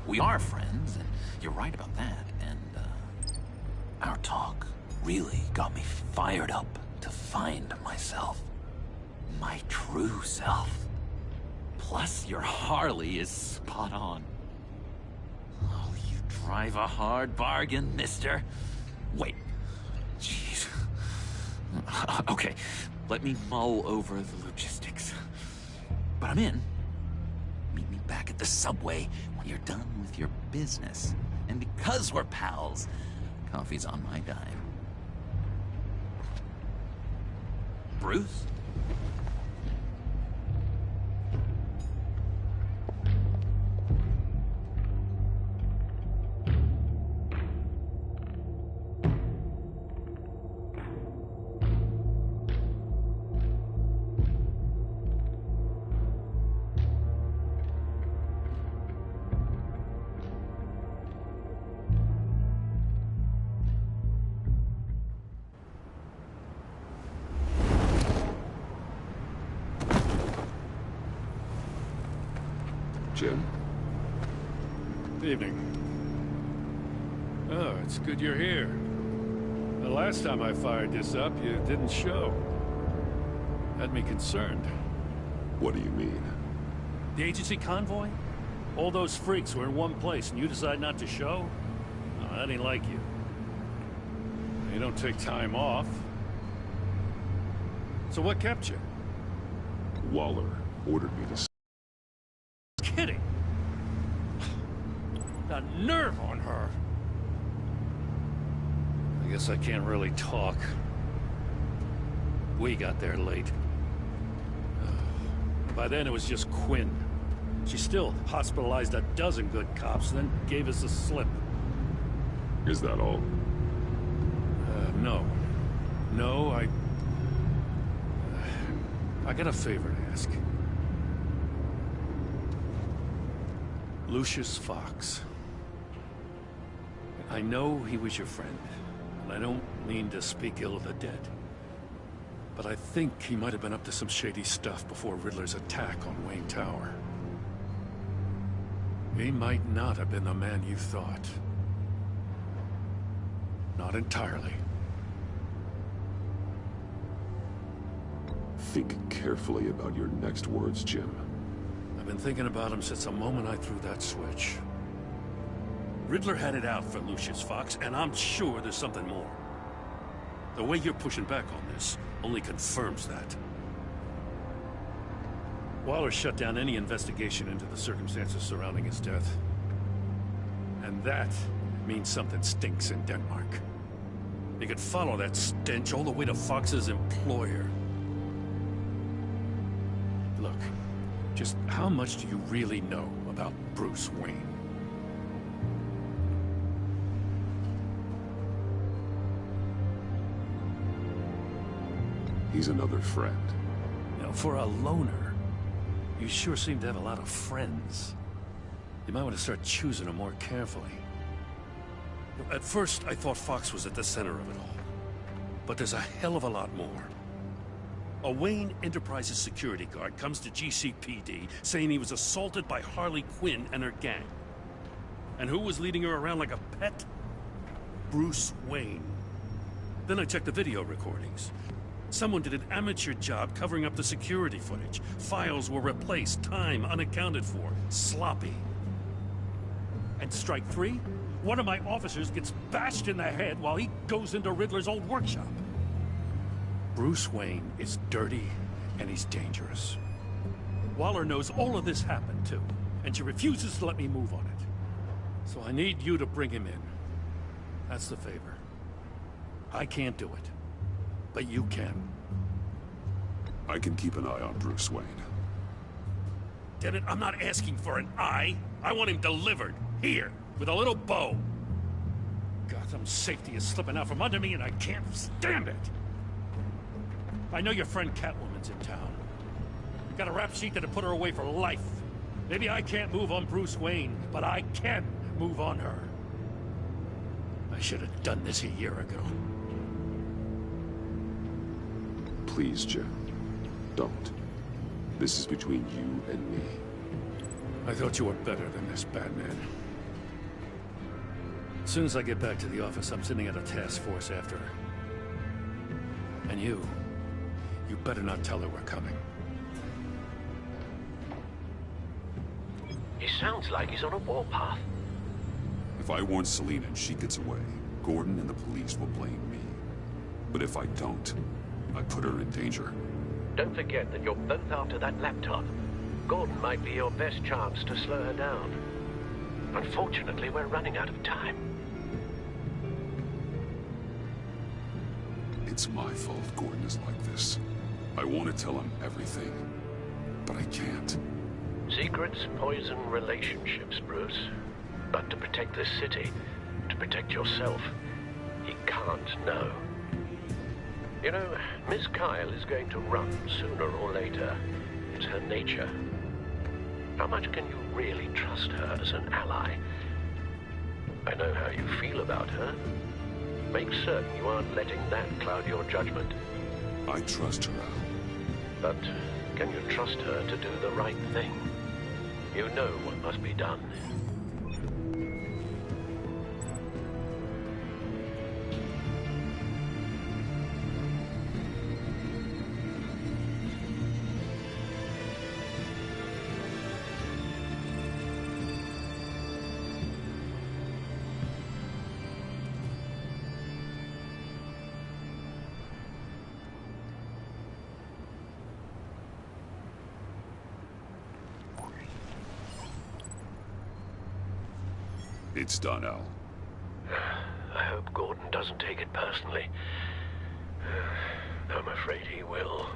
We are friends, and you're right about that. And, our talk really got me fired up to find myself. My true self. Plus, your Harley is spot on. Oh, you drive a hard bargain, mister. Wait. Jeez. Okay, let me mull over the logistics. But I'm in. Meet me back at the subway when you're done with your business. And because we're pals, coffee's on my dime. Bruce? Jim? Evening. Oh, it's good you're here. The last time I fired this up, you didn't show. Had me concerned. What do you mean? The agency convoy? All those freaks were in one place, and you decide not to show? Oh, that ain't like you. You don't take time off. So what kept you? Waller ordered me to... Kidding. The nerve on her. I guess I can't really talk. We got there late. By then it was just Quinn. She still hospitalized a dozen good cops, then gave us the slip. Is that all? No. No, I got a favor to ask. Lucius Fox. I know he was your friend, and I don't mean to speak ill of the dead. But I think he might have been up to some shady stuff before Riddler's attack on Wayne Tower. He might not have been the man you thought. Not entirely. Think carefully about your next words, Jim. I've been thinking about him since the moment I threw that switch. Riddler had it out for Lucius Fox, and I'm sure there's something more. The way you're pushing back on this only confirms that. Waller shut down any investigation into the circumstances surrounding his death. And that means something stinks in Denmark. You could follow that stench all the way to Fox's employer. Look, just how much do you really know about Bruce Wayne? He's another friend. You know, for a loner, you sure seem to have a lot of friends. You might want to start choosing them more carefully. At first, I thought Fox was at the center of it all. But there's a hell of a lot more. A Wayne Enterprises security guard comes to GCPD saying he was assaulted by Harley Quinn and her gang. And who was leading her around like a pet? Bruce Wayne. Then I checked the video recordings. Someone did an amateur job covering up the security footage. Files were replaced, time unaccounted for, sloppy. And strike three? one of my officers gets bashed in the head while he goes into Riddler's old workshop. Bruce Wayne is dirty and he's dangerous. Waller knows all of this happened too, and she refuses to let me move on it. So I need you to bring him in. That's the favor. I can't do it, but you can. I can keep an eye on Bruce Wayne. Damn it, I'm not asking for an eye. I want him delivered, here, with a little bow. Gotham's safety is slipping out from under me and I can't stand it. I know your friend Catwoman's in town. You got a rap sheet that'll put her away for life. Maybe I can't move on Bruce Wayne, but I can move on her. I should have done this a year ago. Please, Jim. Don't. This is between you and me. I thought you were better than this, Batman. As soon as I get back to the office, I'm sending out a task force after her. And you better not tell her we're coming. He sounds like he's on a warpath. If I warn Selina and she gets away, Gordon and the police will blame me. But if I don't, I put her in danger. Don't forget that you're both after that laptop. Gordon might be your best chance to slow her down. Unfortunately, we're running out of time. It's my fault Gordon is like this. I want to tell him everything, but I can't. Secrets poison relationships, Bruce. But to protect this city, to protect yourself, he can't know. You know, Miss Kyle is going to run sooner or later. It's her nature. How much can you really trust her as an ally? I know how you feel about her. Make certain you aren't letting that cloud your judgment. I trust her, Al. But can you trust her to do the right thing? You know what must be done. It's done, Al. I hope Gordon doesn't take it personally. I'm afraid he will.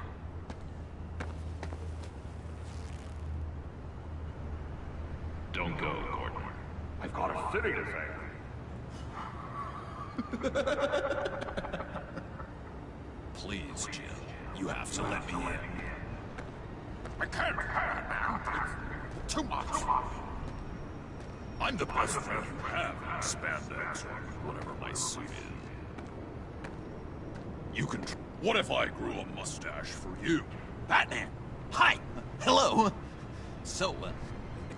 Don't go, Gordon. I've got a city to save. Please, Jim. You have to let me in. I can't, man. It's too much. I'm the best friend you have in spandex or whatever my suit is. You can... What if I grew a mustache for you? Batman! Hi! Hello! So,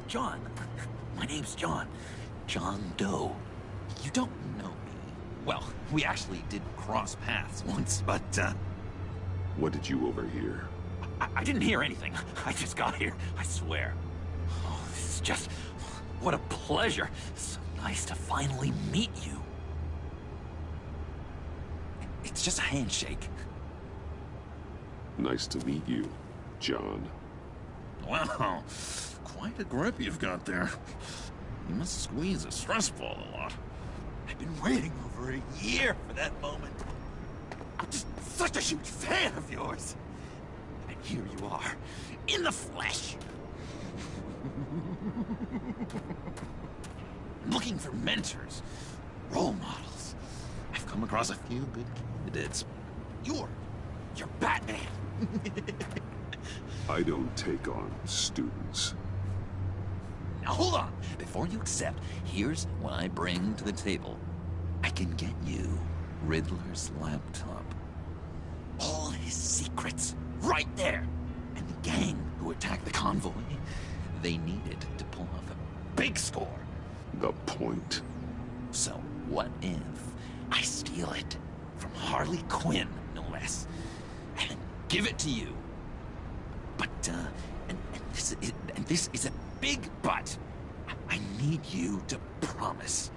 John. My name's John. John Doe. You don't know me. Well, we actually did cross paths once, but, What did you overhear? I didn't hear anything. I just got here, I swear. Oh, this is just... What a pleasure. So nice to finally meet you. It's just a handshake. Nice to meet you, John. Wow, quite a grip you've got there. You must squeeze a stress ball a lot. I've been waiting over a year for that moment. I'm just such a huge fan of yours. And here you are, in the flesh. Looking for mentors, role models. I've come across a few good candidates. You're Batman. I don't take on students. Now hold on. Before you accept, here's what I bring to the table. I can get you Riddler's laptop. All his secrets, right there. And the gang who attacked the convoy, they needed to pull off a big score. The point? So what if I steal it from Harley Quinn, no less, and give it to you? But, this is a big but. I need you to promise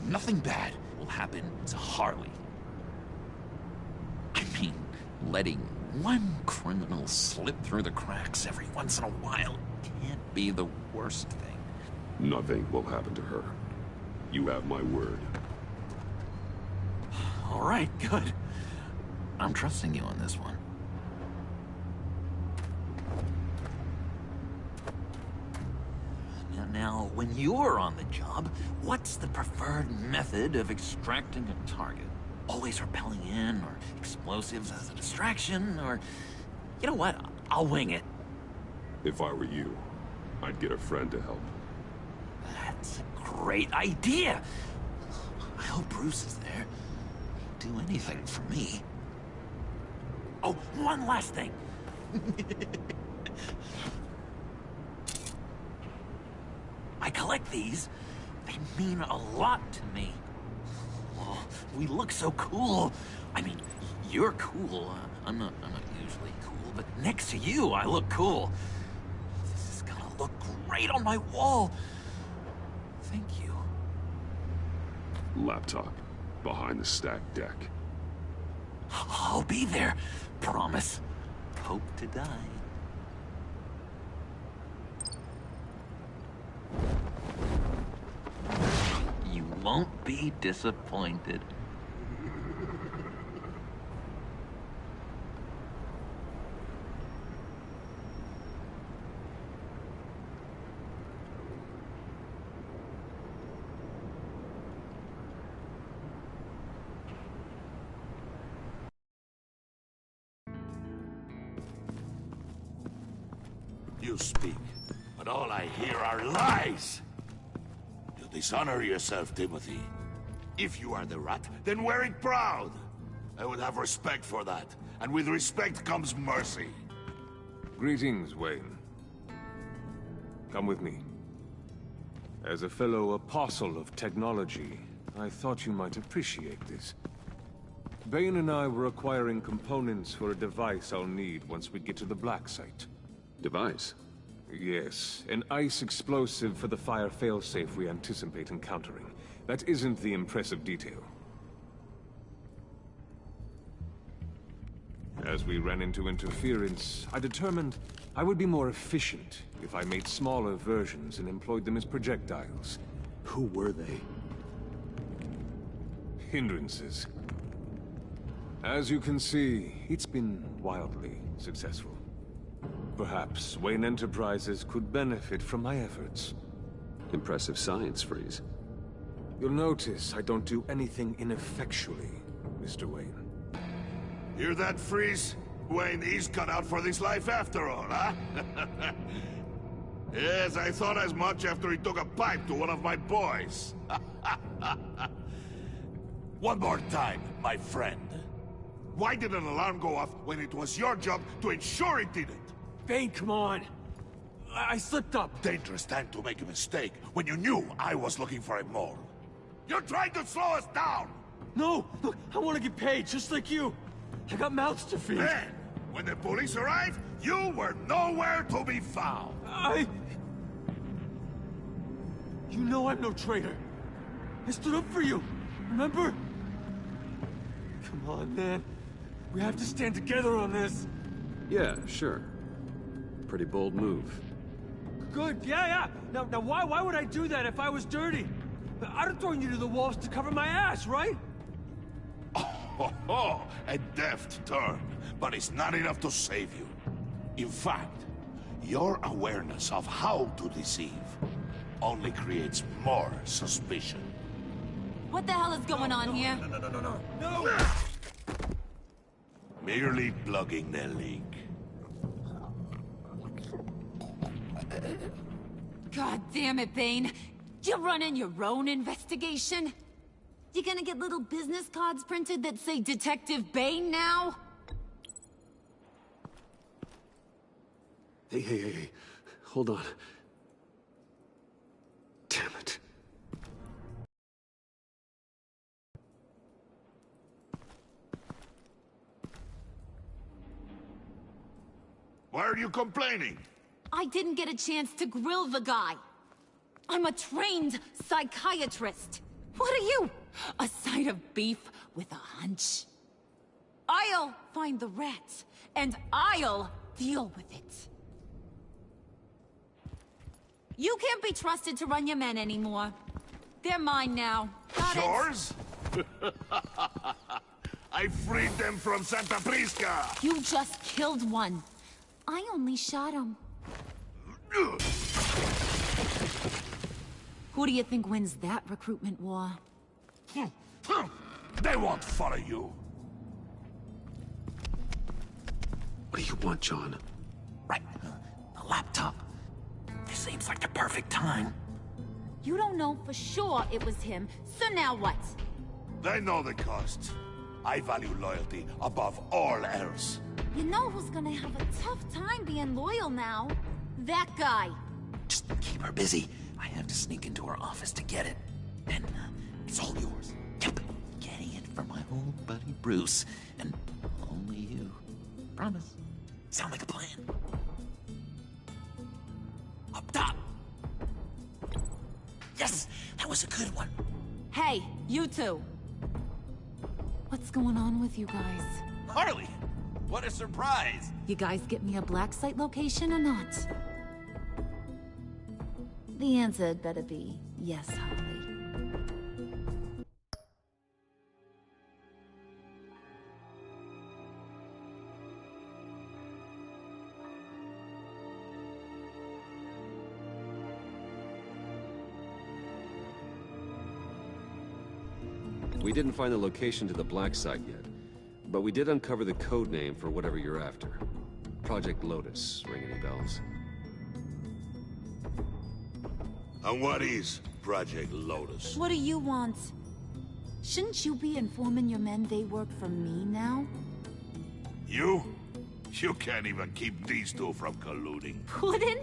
nothing bad will happen to Harley. I mean, letting one criminal slip through the cracks every once in a while can't be the worst thing. Nothing will happen to her. You have my word. All right, good. I'm trusting you on this one. Now, when you're on the job, what's the preferred method of extracting a target? Always rappelling in, or explosives as a distraction, or... You know what? I'll wing it. If I were you, I'd get a friend to help. That's a great idea! I hope Bruce is there. He'd do anything for me. Oh, one last thing! I collect these. They mean a lot to me. Oh, we look so cool. I mean, you're cool. I'm not usually cool, but next to you, I look cool. This is gonna look great on my wall. Thank you. Laptop. Behind the stacked deck. I'll be there. Promise. Hope to die. You won't be disappointed. You speak, but all I hear are lies! You dishonor yourself, Timothy. If you are the rat, then wear it proud! I would have respect for that, and with respect comes mercy. Greetings, Wayne. Come with me. As a fellow apostle of technology, I thought you might appreciate this. Bane and I were acquiring components for a device I'll need once we get to the Black Site. Device? Yes, an ice explosive for the fire failsafe we anticipate encountering. That isn't the impressive detail. As we ran into interference, I determined I would be more efficient if I made smaller versions and employed them as projectiles. Who were they? Hindrances. As you can see, it's been wildly successful. Perhaps Wayne Enterprises could benefit from my efforts. Impressive science, Freeze. You'll notice I don't do anything ineffectually, Mr. Wayne. Hear that, Freeze? Wayne is cut out for this life after all, huh? Yes, I thought as much after he took a pipe to one of my boys. One more time, my friend. Why did an alarm go off when it was your job to ensure it didn't? Bane, come on! I slipped up! Dangerous time to make a mistake when you knew I was looking for a mole. You're trying to slow us down! No! Look, I want to get paid, just like you! I got mouths to feed! Then, when the police arrived, you were nowhere to be found! You know I'm no traitor! I stood up for you, remember? Come on, man. We have to stand together on this! Yeah, sure. Pretty bold move. Good, yeah. Now why would I do that if I was dirty? I'd have thrown you to the walls to cover my ass, right? Oh, a deft turn, but it's not enough to save you. In fact, your awareness of how to deceive only creates more suspicion. What the hell is going on here? No! Merely plugging the leak. God damn it, Bane. You're running your own investigation? You gonna get little business cards printed that say Detective Bane now? Hey. Hold on. Damn it. Why are you complaining? I didn't get a chance to grill the guy. I'm a trained psychiatrist. What are you? A side of beef with a hunch? I'll find the rats, and I'll deal with it. You can't be trusted to run your men anymore. They're mine now. Got it? Yours? I freed them from Santa Prisca! You just killed one. I only shot him. Who do you think wins that recruitment war? They won't follow you. What do you want, John? Right. A laptop. This seems like the perfect time. You don't know for sure it was him, so now what? They know the cost. I value loyalty above all else. You know who's gonna have a tough time being loyal now? That guy. Just keep her busy. I have to sneak into her office to get it. And it's all yours. Yep. Getting it from my old buddy Bruce. And only you. Promise. Sound like a plan? Up top! Yes! That was a good one. Hey, you two. What's going on with you guys? Harley! What a surprise! You guys get me a black site location or not? The answer had better be yes, Harley. We didn't find the location to the black site yet, but we did uncover the code name for whatever you're after. Project Lotus. Ring any bells? And what is Project Lotus? What do you want? Shouldn't you be informing your men they work for me now? You? You can't even keep these two from colluding. Puddin'?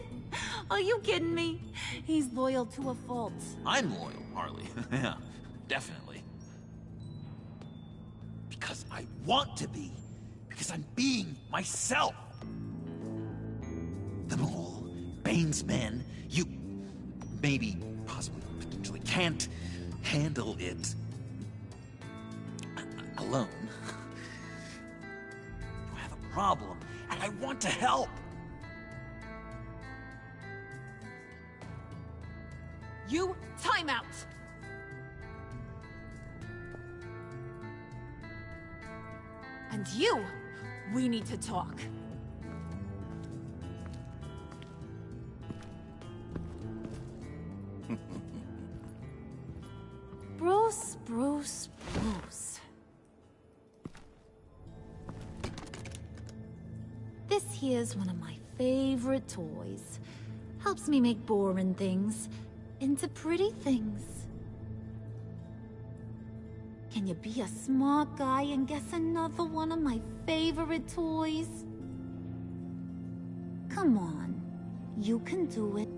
Are you kidding me? He's loyal to a fault. I'm loyal, Harley. Yeah, definitely. Because I want to be. Because I'm being myself. The Mole, Bane's men, you maybe, possibly, potentially can't handle it alone. You have a problem, and I want to help. You, time out! And you, we need to talk. Bruce. This here's one of my favorite toys. Helps me make boring things into pretty things. Can you be a smart guy and guess another one of my favorite toys? Come on, you can do it.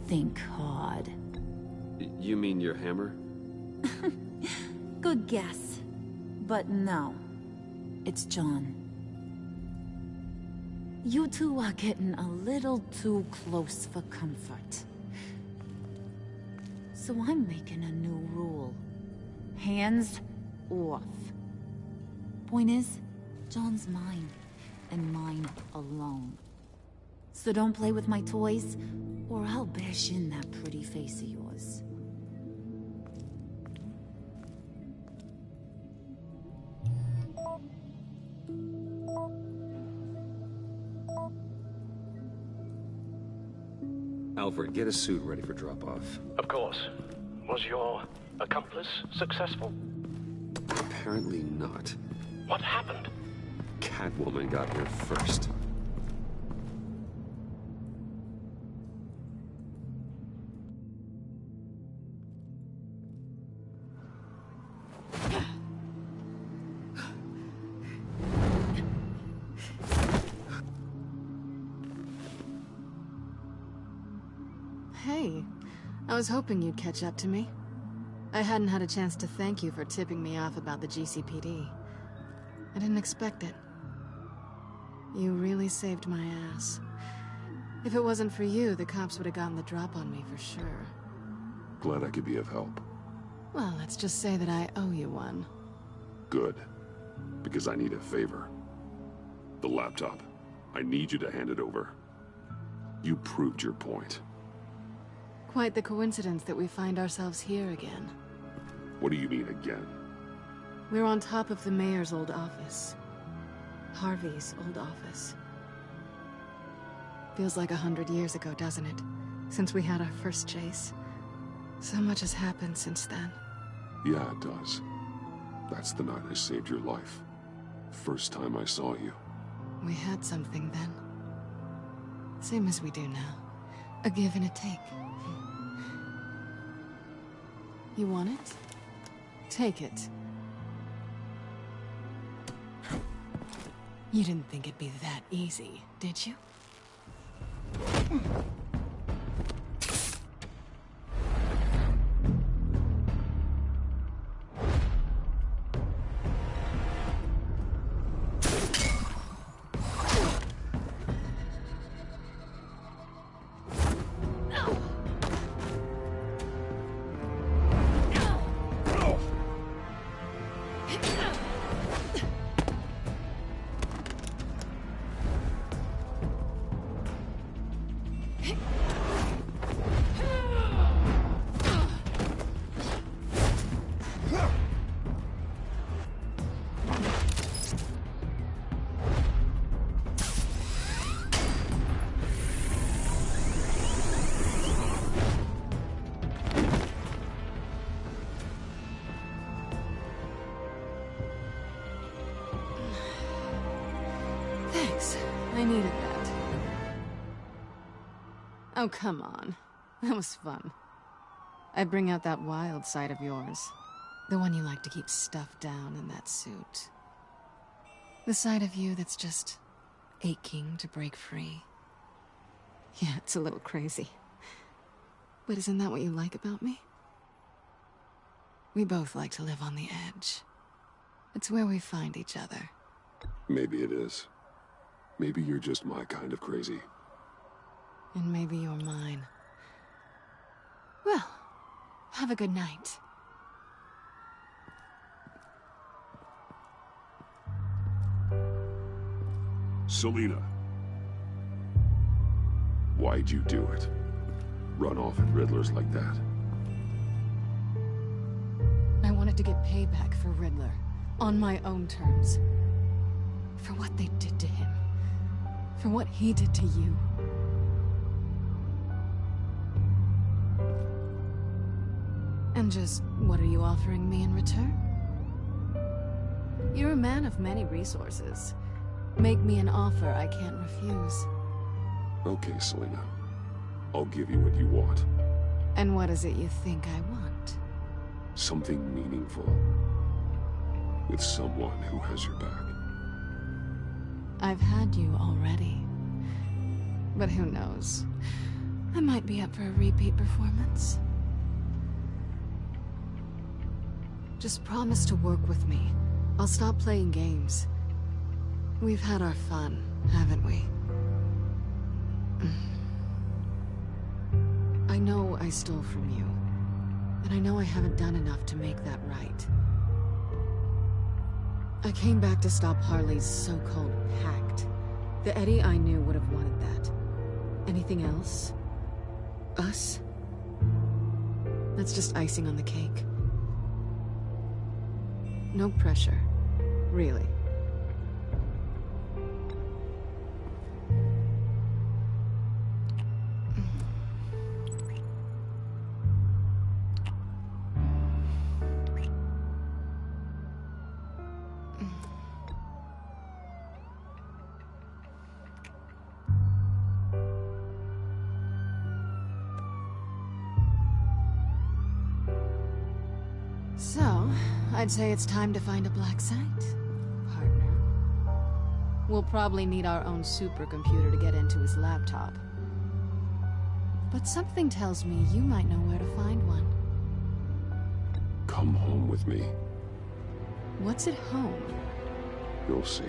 Think hard. You mean your hammer? Good guess. But no. It's John. You two are getting a little too close for comfort. So I'm making a new rule. Hands off. Point is, John's mine. And mine alone. So don't play with my toys, or I'll bash in that pretty face of yours. Alfred, get a suit ready for drop-off. Of course. Was your accomplice successful? Apparently not. What happened? Catwoman got here first. Hey, I was hoping you'd catch up to me. I hadn't had a chance to thank you for tipping me off about the GCPD. I didn't expect it. You really saved my ass. If it wasn't for you, the cops would have gotten the drop on me for sure. Glad I could be of help. Well, let's just say that I owe you one. Good. Because I need a favor. The laptop. I need you to hand it over. You proved your point. Quite the coincidence that we find ourselves here again. What do you mean again? We're on top of the mayor's old office. Harvey's old office. Feels like 100 years ago, doesn't it? Since we had our first chase. So much has happened since then. Yeah, it does. That's the night I saved your life. First time I saw you. We had something then. Same as we do now. A give and a take. You want it? Take it. You didn't think it'd be that easy, did you? I needed that. Oh, come on. That was fun. I bring out that wild side of yours. The one you like to keep stuffed down in that suit. The side of you that's just aching to break free. Yeah, it's a little crazy. But isn't that what you like about me? We both like to live on the edge. It's where we find each other. Maybe it is. Maybe you're just my kind of crazy. And maybe you're mine. Well, have a good night. Selina. Why'd you do it? Run off at Riddlers like that? I wanted to get payback for Riddler. On my own terms. For what they did to him. For what he did to you. And just, what are you offering me in return? You're a man of many resources. Make me an offer I can't refuse. Okay, Selina. I'll give you what you want. And what is it you think I want? Something meaningful. With someone who has your back. I've had you already. But who knows? I might be up for a repeat performance. Just promise to work with me. I'll stop playing games. We've had our fun, haven't we? I know I stole from you. And I know I haven't done enough to make that right. I came back to stop Harley's so-called pact. The Eddie I knew would have wanted that. Anything else? Us? That's just icing on the cake. No pressure. Really. So, I'd say it's time to find a black site, partner. We'll probably need our own supercomputer to get into his laptop. But something tells me you might know where to find one. Come home with me. What's at home? You'll see.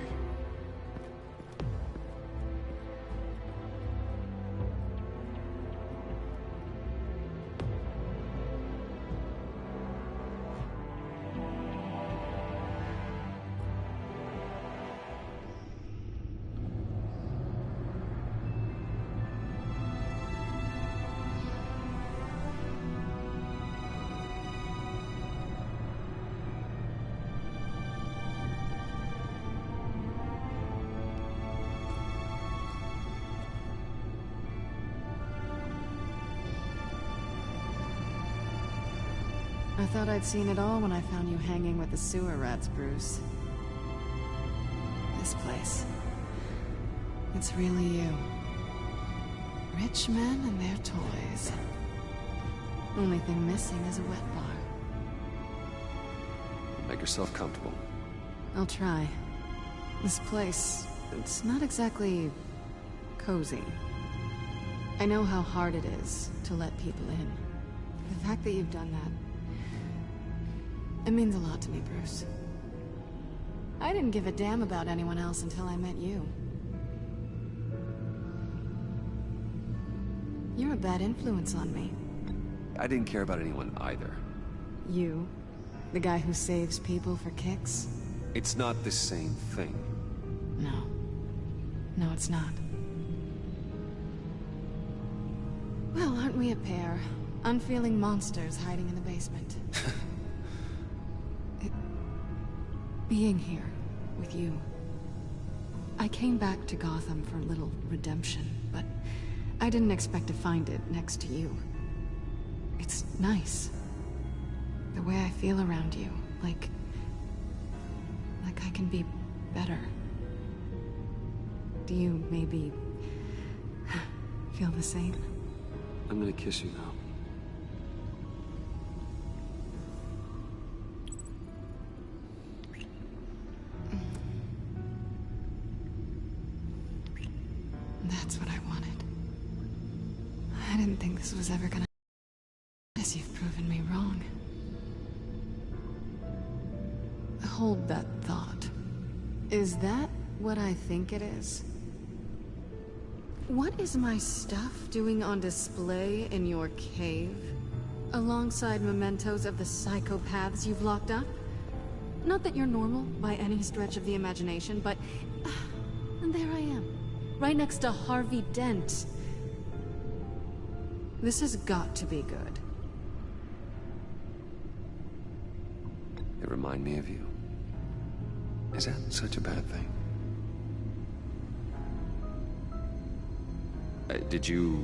I thought I'd seen it all when I found you hanging with the sewer rats, Bruce. This place. It's really you. Rich men and their toys. Only thing missing is a wet bar. Make yourself comfortable. I'll try. This place, it's not exactly cozy. I know how hard it is to let people in. The fact that you've done that, it means a lot to me, Bruce. I didn't give a damn about anyone else until I met you. You're a bad influence on me. I didn't care about anyone either. You? The guy who saves people for kicks? It's not the same thing. No. No, it's not. Well, aren't we a pair? Unfeeling monsters hiding in the basement. Being here, with you. I came back to Gotham for a little redemption, but I didn't expect to find it next to you. It's nice. The way I feel around you, like I can be better. Do you maybe feel the same? I'm gonna kiss you now. That's what I wanted. I didn't think this was ever gonna... As you've proven me wrong. Hold that thought. Is that what I think it is? What is my stuff doing on display in your cave? Alongside mementos of the psychopaths you've locked up? Not that you're normal by any stretch of the imagination, but... and there I am. Right next to Harvey Dent. This has got to be good. They remind me of you. Is that such a bad thing? Did you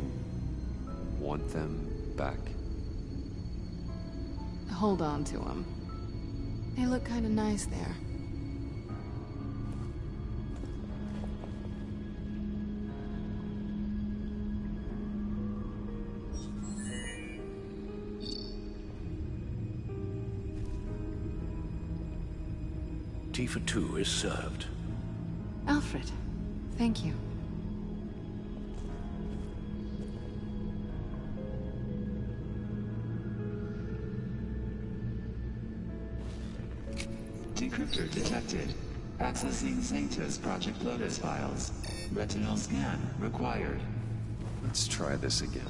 want them back? Hold on to them. They look kind of nice there. Tifa 2 is served. Alfred, thank you. Decryptor detected. Accessing Sanctus Project Lotus files. Retinal scan required. Let's try this again.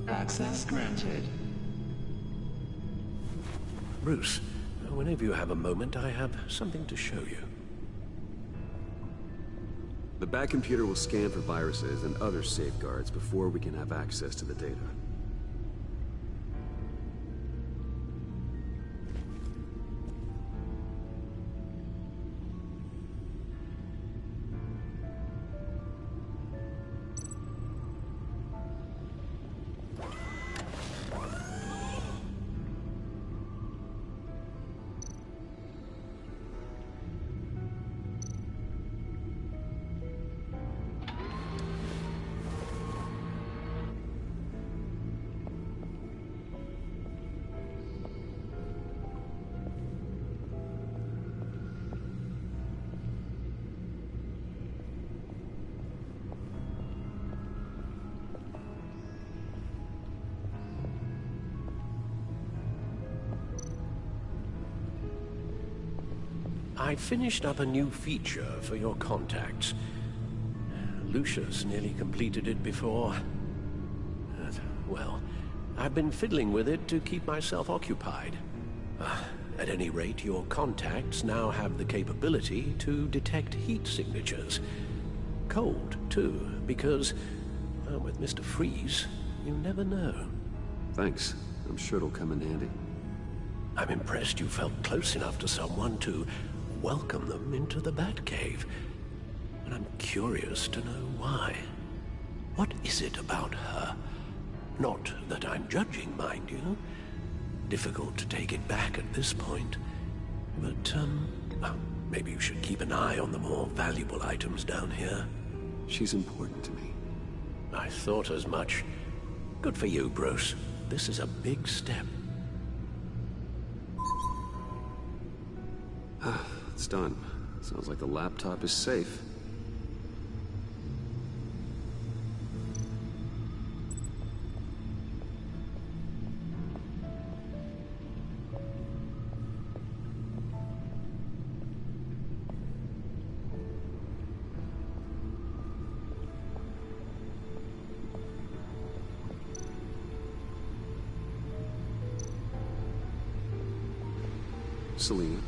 Access granted. Bruce, whenever you have a moment, I have something to show you. The back computer will scan for viruses and other safeguards before we can have access to the data. I finished up a new feature for your contacts. Lucius nearly completed it before. Well, I've been fiddling with it to keep myself occupied. At any rate, your contacts now have the capability to detect heat signatures. Cold, too, because, well, with Mr. Freeze, you never know. Thanks. I'm sure it'll come in handy. I'm impressed you felt close enough to someone to welcome them into the Batcave. And I'm curious to know why. What is it about her? Not that I'm judging, mind you. Difficult to take it back at this point. But, well, maybe you should keep an eye on the more valuable items down here. She's important to me. I thought as much. Good for you, Bruce. This is a big step. It's done. Sounds like the laptop is safe. Selina.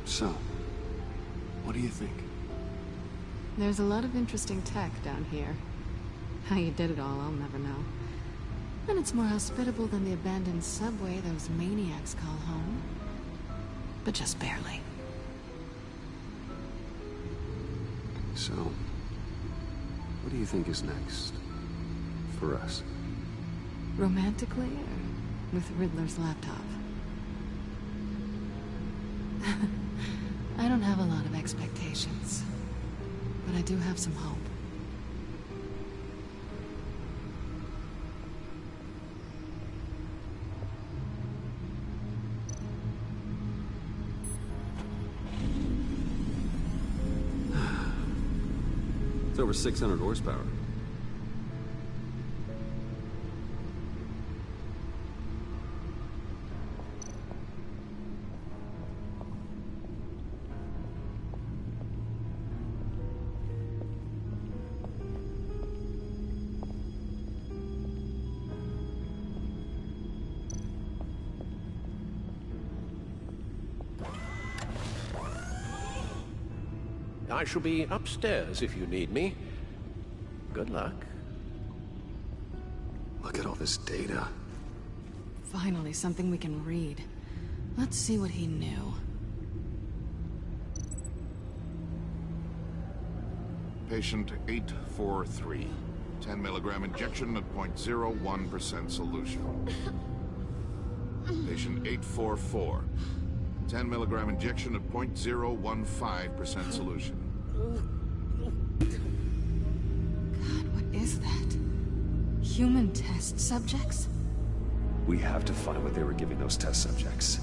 So, what do you think? There's a lot of interesting tech down here. How you did it all, I'll never know. And it's more hospitable than the abandoned subway those maniacs call home. But just barely. So, what do you think is next? For us? Romantically, or with Riddler's laptop? I don't have a lot of expectations, but I do have some hope. It's over 600 horsepower. I shall be upstairs if you need me. Good luck. Look at all this data. Finally, something we can read. Let's see what he knew. Patient 843. 10 milligram injection at 0.01% solution. Patient 844. 10 milligram injection at 0.015% solution. God, what is that? Human test subjects? We have to find what they were giving those test subjects.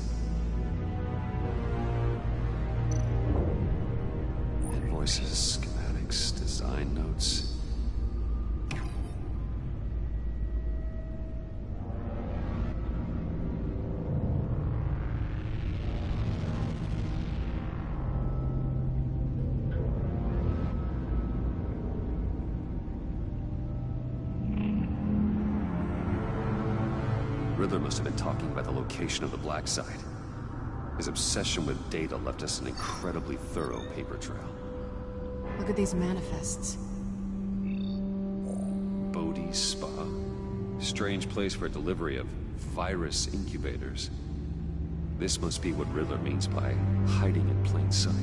Invoices, schematics, design notes. Riddler must have been talking about the location of the Black Site. His obsession with data left us an incredibly thorough paper trail. Look at these manifests. Bodhi's Spa. Strange place for a delivery of virus incubators. This must be what Riddler means by hiding in plain sight.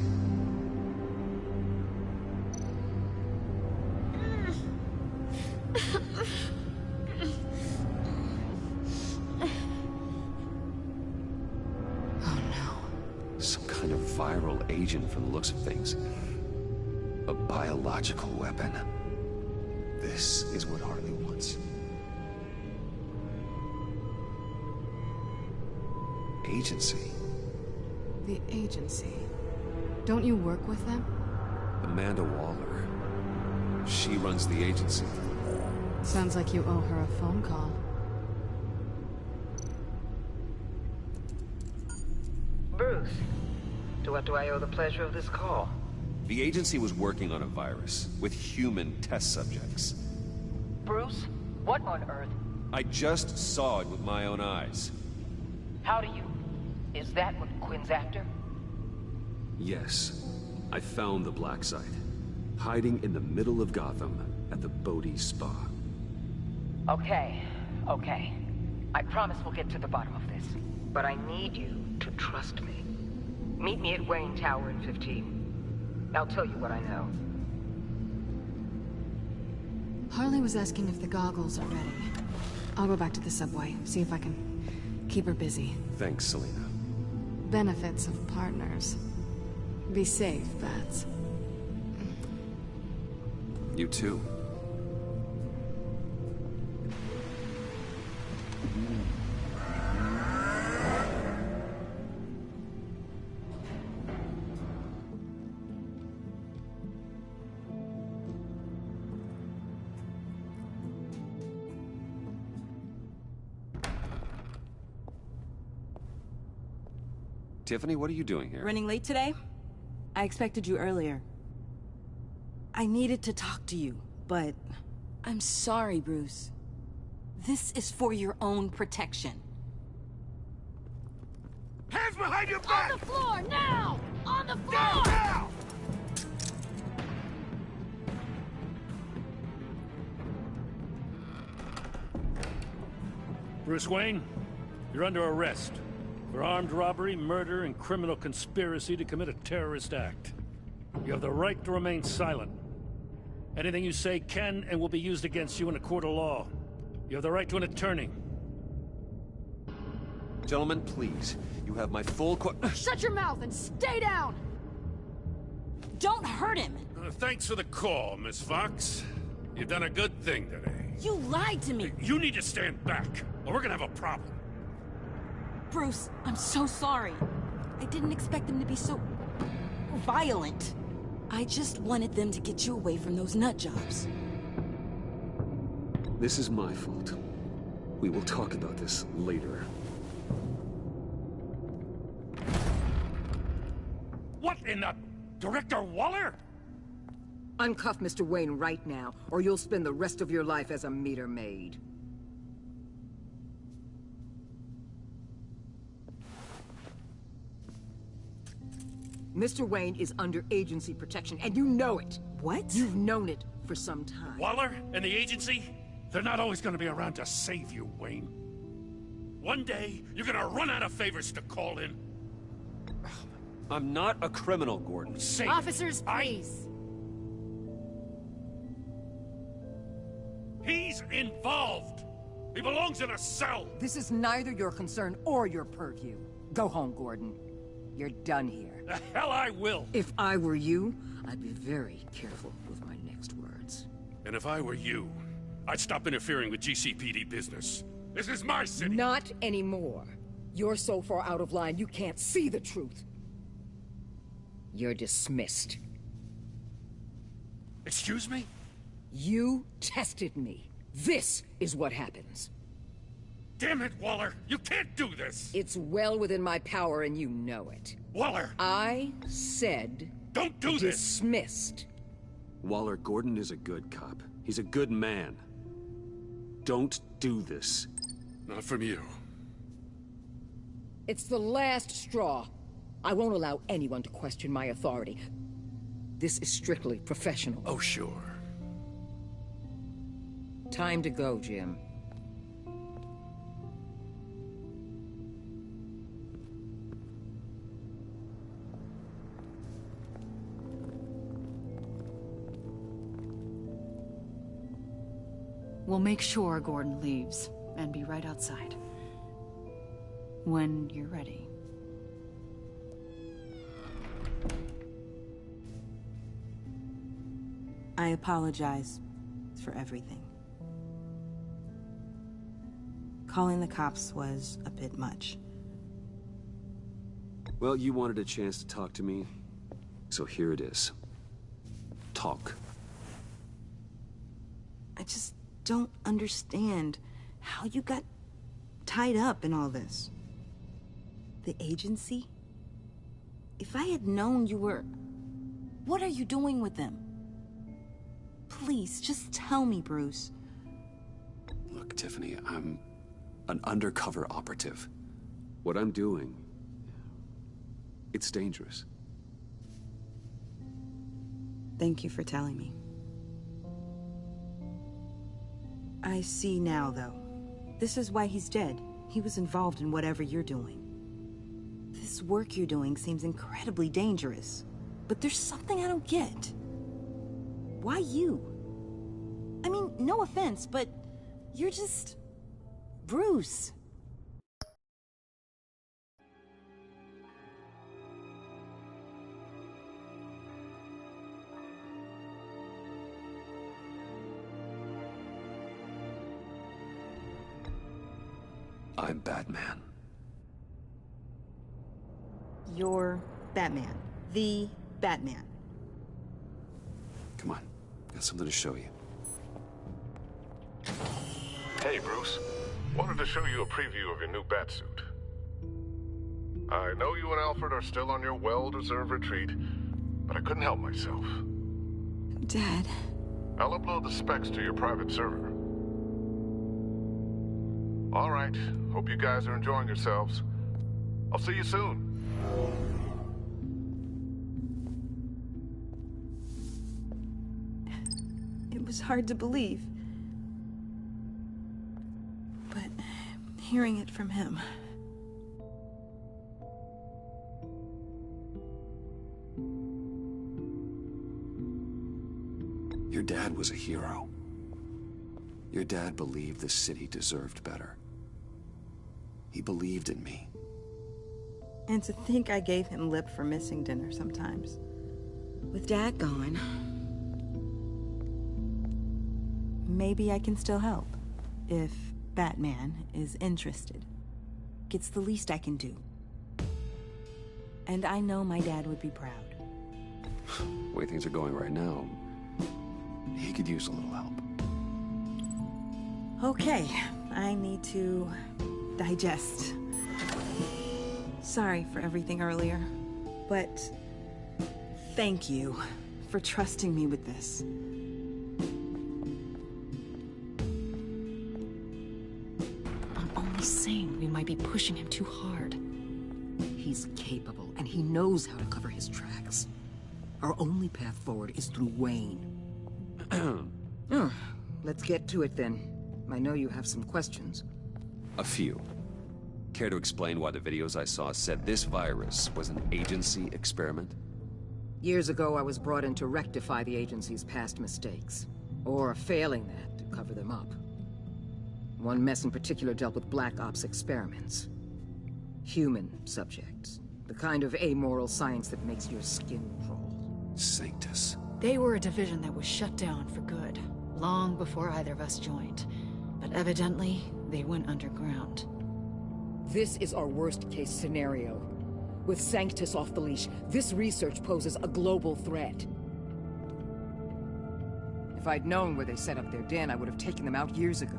Viral agent from the looks of things. A biological weapon. This is what Harley wants. Agency. The agency. Don't you work with them? Amanda Waller. She runs the agency. Sounds like you owe her a phone call. Bruce. To what do I owe the pleasure of this call? The agency was working on a virus with human test subjects. Bruce? What on earth? I just saw it with my own eyes. How do you? Is that what Quinn's after? Yes. I found the black site. Hiding in the middle of Gotham at the Bodhi Spa. Okay. I promise we'll get to the bottom of this. But I need you to trust me. Meet me at Wayne Tower in 15. I'll tell you what I know. Harley was asking if the goggles are ready. I'll go back to the subway, see if I can keep her busy. Thanks, Selina. Benefits of partners. Be safe, Bats. You too. Tiffany, what are you doing here? Running late today? I expected you earlier. I needed to talk to you, but... I'm sorry, Bruce. This is for your own protection. Hands behind your back! On the floor, now! On the floor! Now! Bruce Wayne, you're under arrest for armed robbery, murder, and criminal conspiracy to commit a terrorist act. You have the right to remain silent. Anything you say can and will be used against you in a court of law. You have the right to an attorney. Gentlemen, please. You have my full Shut your mouth and stay down! Don't hurt him! Thanks for the call, Miss Fox. You've done a good thing today. You lied to me! You need to stand back, or we're gonna have a problem. Bruce, I'm so sorry. I didn't expect them to be so... violent. I just wanted them to get you away from those nut jobs. This is my fault. We will talk about this later. What in the... Director Waller? Uncuff Mr. Wayne right now, or you'll spend the rest of your life as a meter maid. Mr. Wayne is under agency protection, and you know it. What? You've known it for some time. Waller and the agency? They're not always gonna be around to save you, Wayne. One day, you're gonna run out of favors to call in. I'm not a criminal, Gordon. Safe. Officers, please. He's involved. He belongs in a cell. This is neither your concern or your purview. Go home, Gordon. You're done here. The hell I will. If I were you, I'd be very careful with my next words. And if I were you, I'd stop interfering with GCPD business. This is my city. Not anymore. You're so far out of line, you can't see the truth. You're dismissed. Excuse me? You tested me. This is what happens. Damn it, Waller! You can't do this! It's well within my power and you know it. Waller! I said... Don't do this! Dismissed. Waller, Gordon is a good cop. He's a good man. Don't do this. Not from you. It's the last straw. I won't allow anyone to question my authority. This is strictly professional. Oh, sure. Time to go, Jim. We'll make sure Gordon leaves, and be right outside. When you're ready. I apologize for everything. Calling the cops was a bit much. Well, you wanted a chance to talk to me, so here it is. Talk. I just don't understand how you got tied up in all this. The agency? If I had known you were... What are you doing with them? Please, just tell me, Bruce. Look, Tiffany, I'm an undercover operative. What I'm doing... it's dangerous. Thank you for telling me. I see now, though. This is why he's dead. He was involved in whatever you're doing. This work you're doing seems incredibly dangerous. But there's something I don't get. Why you? I mean, no offense, but you're just... Bruce. I'm Batman. You're Batman. The Batman. Come on, got something to show you. Hey, Bruce. Wanted to show you a preview of your new Batsuit. I know you and Alfred are still on your well-deserved retreat, but I couldn't help myself. Dad. I'll upload the specs to your private server. All right. Hope you guys are enjoying yourselves. I'll see you soon. It was hard to believe. But hearing it from him... Your dad was a hero. Your dad believed the city deserved better. He believed in me. And to think I gave him lip for missing dinner sometimes. With Dad gone... Maybe I can still help. If Batman is interested. It's the least I can do. And I know my dad would be proud. The way things are going right now, he could use a little help. Okay, I need to digest. Sorry for everything earlier, but thank you for trusting me with this. I'm only saying we might be pushing him too hard. He's capable, and he knows how to cover his tracks. Our only path forward is through Wayne. Let's get to it then. I know you have some questions. A few. Care to explain why the videos I saw said this virus was an agency experiment? Years ago, I was brought in to rectify the agency's past mistakes. Or failing that, to cover them up. One mess in particular dealt with Black Ops experiments. Human subjects. The kind of amoral science that makes your skin crawl. Sanctus. They were a division that was shut down for good, long before either of us joined. But evidently, they went underground. This is our worst-case scenario. With Sanctus off the leash, this research poses a global threat. If I'd known where they set up their den, I would have taken them out years ago.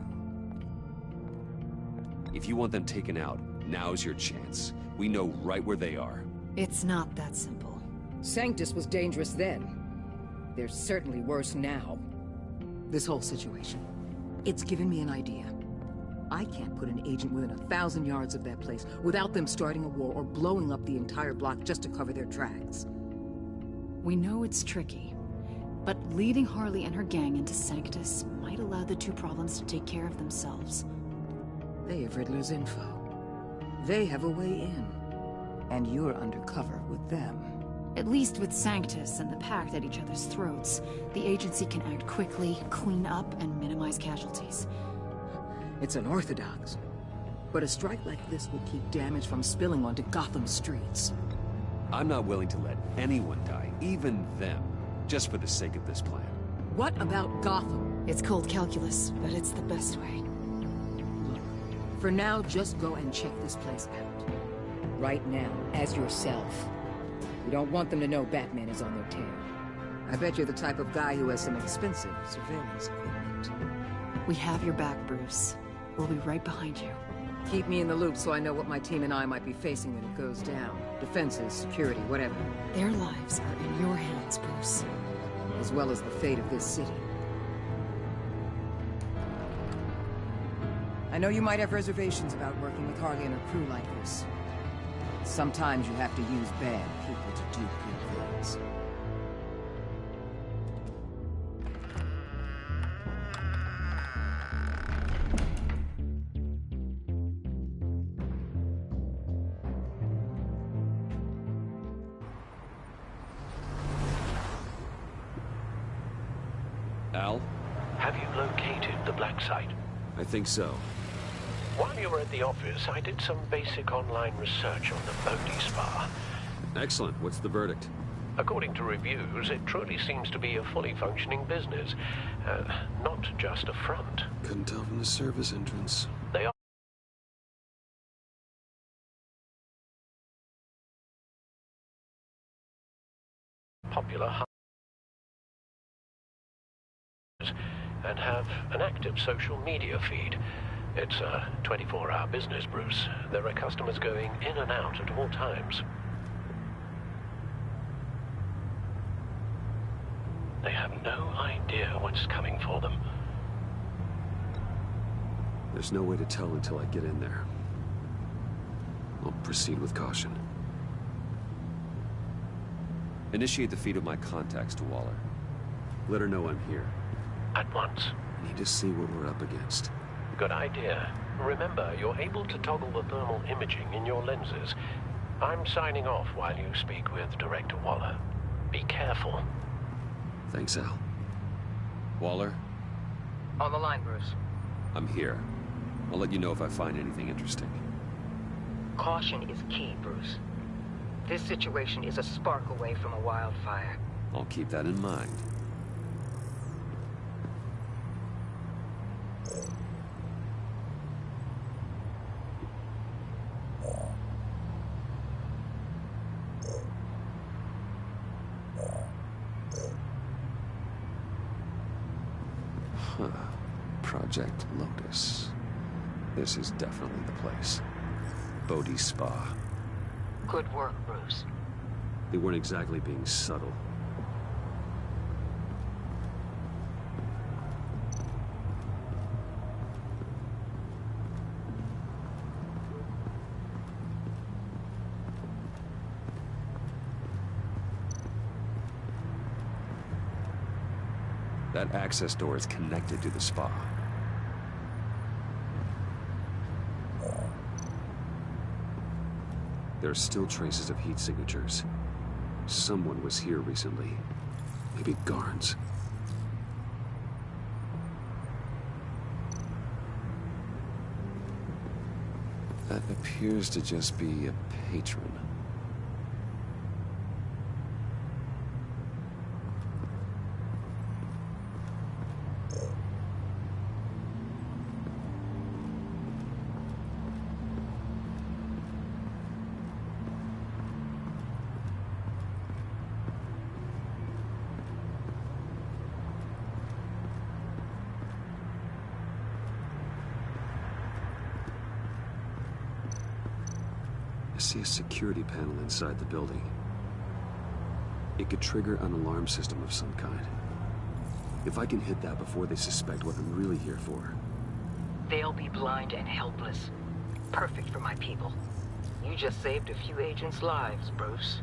If you want them taken out, now's your chance. We know right where they are. It's not that simple. Sanctus was dangerous then. They're certainly worse now. This whole situation, it's given me an idea. I can't put an agent within 1,000 yards of that place without them starting a war or blowing up the entire block just to cover their tracks. We know it's tricky, but leading Harley and her gang into Sanctus might allow the two problems to take care of themselves. They have Riddler's info. They have a way in. And you're undercover with them. At least with Sanctus and the Pact at each other's throats, the agency can act quickly, clean up, and minimize casualties. It's unorthodox. But a strike like this will keep damage from spilling onto Gotham streets. I'm not willing to let anyone die, even them, just for the sake of this plan. What about Gotham? It's cold calculus, but it's the best way. Look, for now, just go and check this place out. Right now, as yourself. We don't want them to know Batman is on their tail. I bet you're the type of guy who has some expensive surveillance equipment. We have your back, Bruce. We'll be right behind you. Keep me in the loop so I know what my team and I might be facing when it goes down. Defenses, security, whatever. Their lives are in your hands, Bruce. As well as the fate of this city. I know you might have reservations about working with Harley and her crew like this. Sometimes you have to use bad people to do good things. Al? Have you located the black site? I think so. While you were at the office, I did some basic online research on the Bodhi Spa. Excellent. What's the verdict? According to reviews, it truly seems to be a fully functioning business. Not just a front. Couldn't tell from the service entrance. They are popular and have an active social media feed. It's a 24-hour business, Bruce. There are customers going in and out at all times. They have no idea what's coming for them. There's no way to tell until I get in there. I'll proceed with caution. Initiate the feed of my contacts to Waller. Let her know I'm here. At once. Need to see what we're up against. Good idea. Remember, you're able to toggle the thermal imaging in your lenses. I'm signing off while you speak with Director Waller. Be careful. Thanks, Al. Waller? On the line, Bruce. I'm here. I'll let you know if I find anything interesting. Caution is key, Bruce. This situation is a spark away from a wildfire. I'll keep that in mind. Huh. Project Lotus. This is definitely the place. Bodhi Spa. Good work, Bruce. They weren't exactly being subtle. That access door is connected to the spa. There are still traces of heat signatures. Someone was here recently. Maybe Garns. That appears to just be a patron. I see a security panel inside the building. It could trigger an alarm system of some kind. If I can hit that before they suspect what I'm really here for. They'll be blind and helpless. Perfect for my people. You just saved a few agents' lives, Bruce.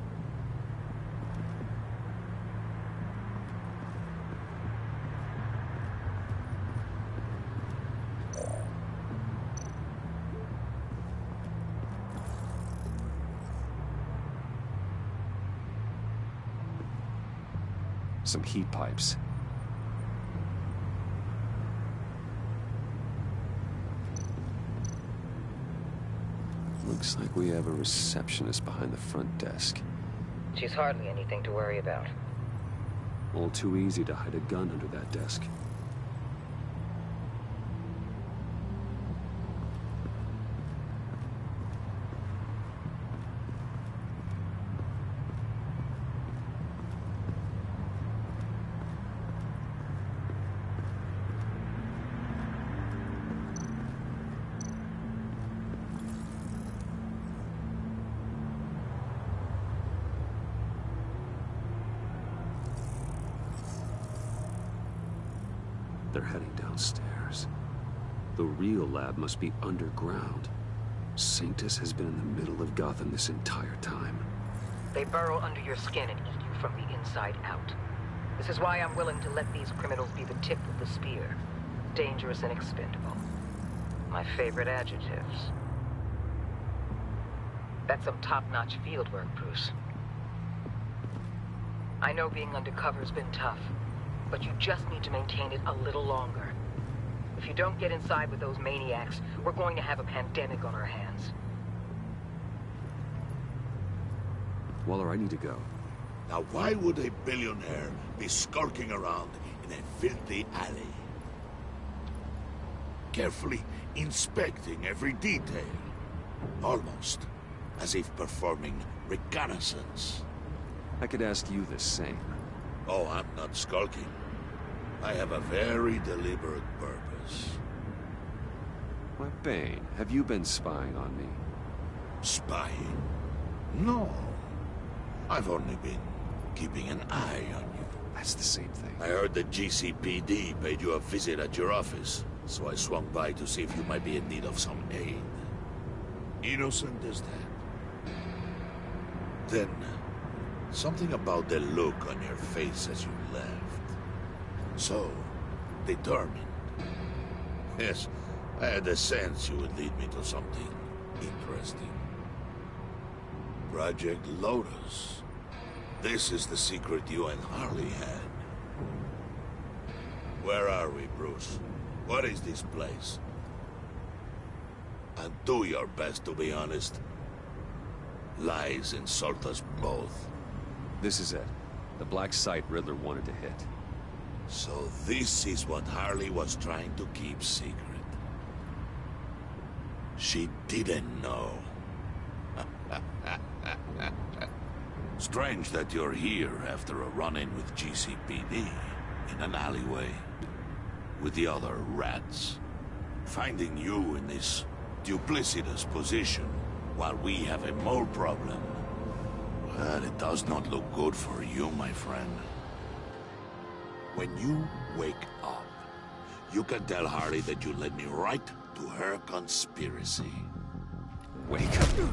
Some heat pipes. Looks like we have a receptionist behind the front desk. She's hardly anything to worry about. All too easy to hide a gun under that desk. They're heading downstairs. The real lab must be underground. Sanctus has been in the middle of Gotham this entire time. They burrow under your skin and eat you from the inside out. This is why I'm willing to let these criminals be the tip of the spear. Dangerous and expendable. My favorite adjectives. That's some top-notch field work, Bruce. I know being undercover's been tough, but you just need to maintain it a little longer. If you don't get inside with those maniacs, we're going to have a pandemic on our hands. Waller, I need to go. Now why would a billionaire be skulking around in a filthy alley? Carefully inspecting every detail. Almost as if performing reconnaissance. I could ask you the same. Oh, I'm not skulking. I have a very deliberate purpose. Why, Bane, have you been spying on me? Spying? No. I've only been keeping an eye on you. That's the same thing. I heard the GCPD paid you a visit at your office, so I swung by to see if you might be in need of some aid. Innocent as that. Then, something about the look on your face as you left. So, determined. Yes, I had a sense you would lead me to something interesting. Project Lotus. This is the secret you and Harley had. Where are we, Bruce? What is this place? And do your best to be honest. Lies insult us both. This is it. The black site Riddler wanted to hit. So this is what Harley was trying to keep secret. She didn't know. Strange that you're here after a run-in with GCPD in an alleyway with the other rats. Finding you in this duplicitous position while we have a mole problem. Well, it does not look good for you, my friend. When you wake up, you can tell Harley that you led me right to her conspiracy. Wake up.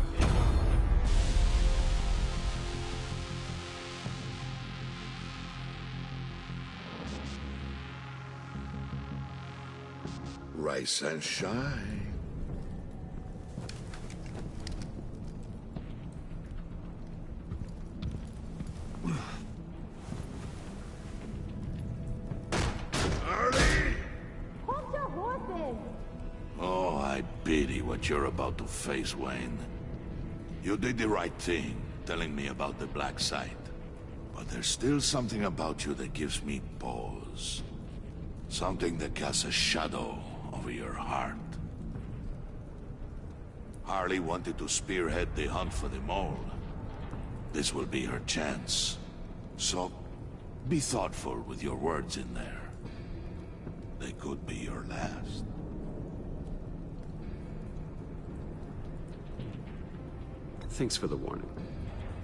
Rise and shine. Oh, I pity what you're about to face, Wayne. You did the right thing, telling me about the black site. But there's still something about you that gives me pause. Something that casts a shadow over your heart. Harley wanted to spearhead the hunt for the mole. This will be her chance. So, be thoughtful with your words in there. They could be your last. Thanks for the warning.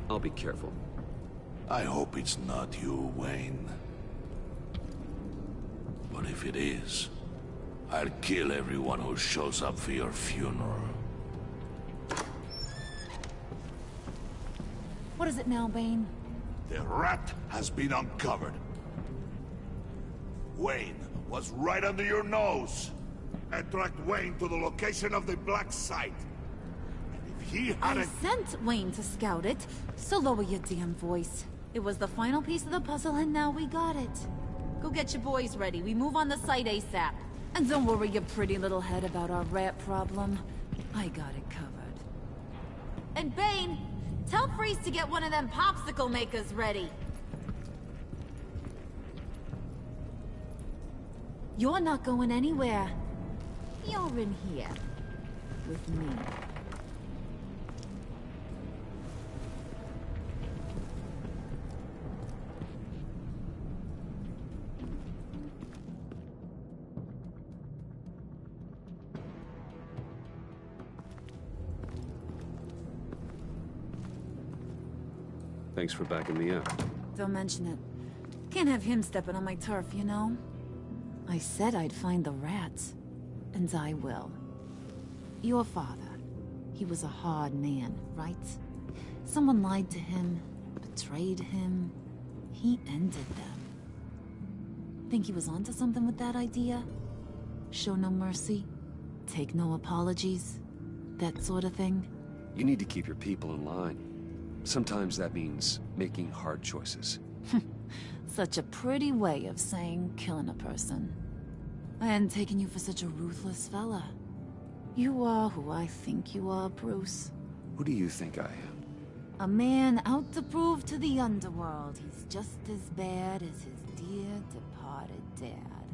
I'll be careful. I hope it's not you, Wayne. But if it is, I'll kill everyone who shows up for your funeral. What is it now, Bane? The rat has been uncovered. Wayne was right under your nose. I tracked Wayne to the location of the black site. And if he I hadn't... sent Wayne to scout it, so lower your damn voice. It was the final piece of the puzzle and now we got it. Go get your boys ready. We move on the site ASAP. And don't worry your pretty little head about our rat problem. I got it covered. And Bane, tell Freeze to get one of them popsicle makers ready. You're not going anywhere. You're in here. With me. Thanks for backing me up. Don't mention it. Can't have him stepping on my turf, you know? I said I'd find the rats. And I will. Your father, he was a hard man, right? Someone lied to him, betrayed him. He ended them. Think he was onto something with that idea? Show no mercy? Take no apologies? That sort of thing? You need to keep your people in line. Sometimes that means making hard choices. Such a pretty way of saying killing a person. I hadn't taken you for such a ruthless fella. You are who I think you are, Bruce. Who do you think I am? A man out to prove to the underworld he's just as bad as his dear departed dad.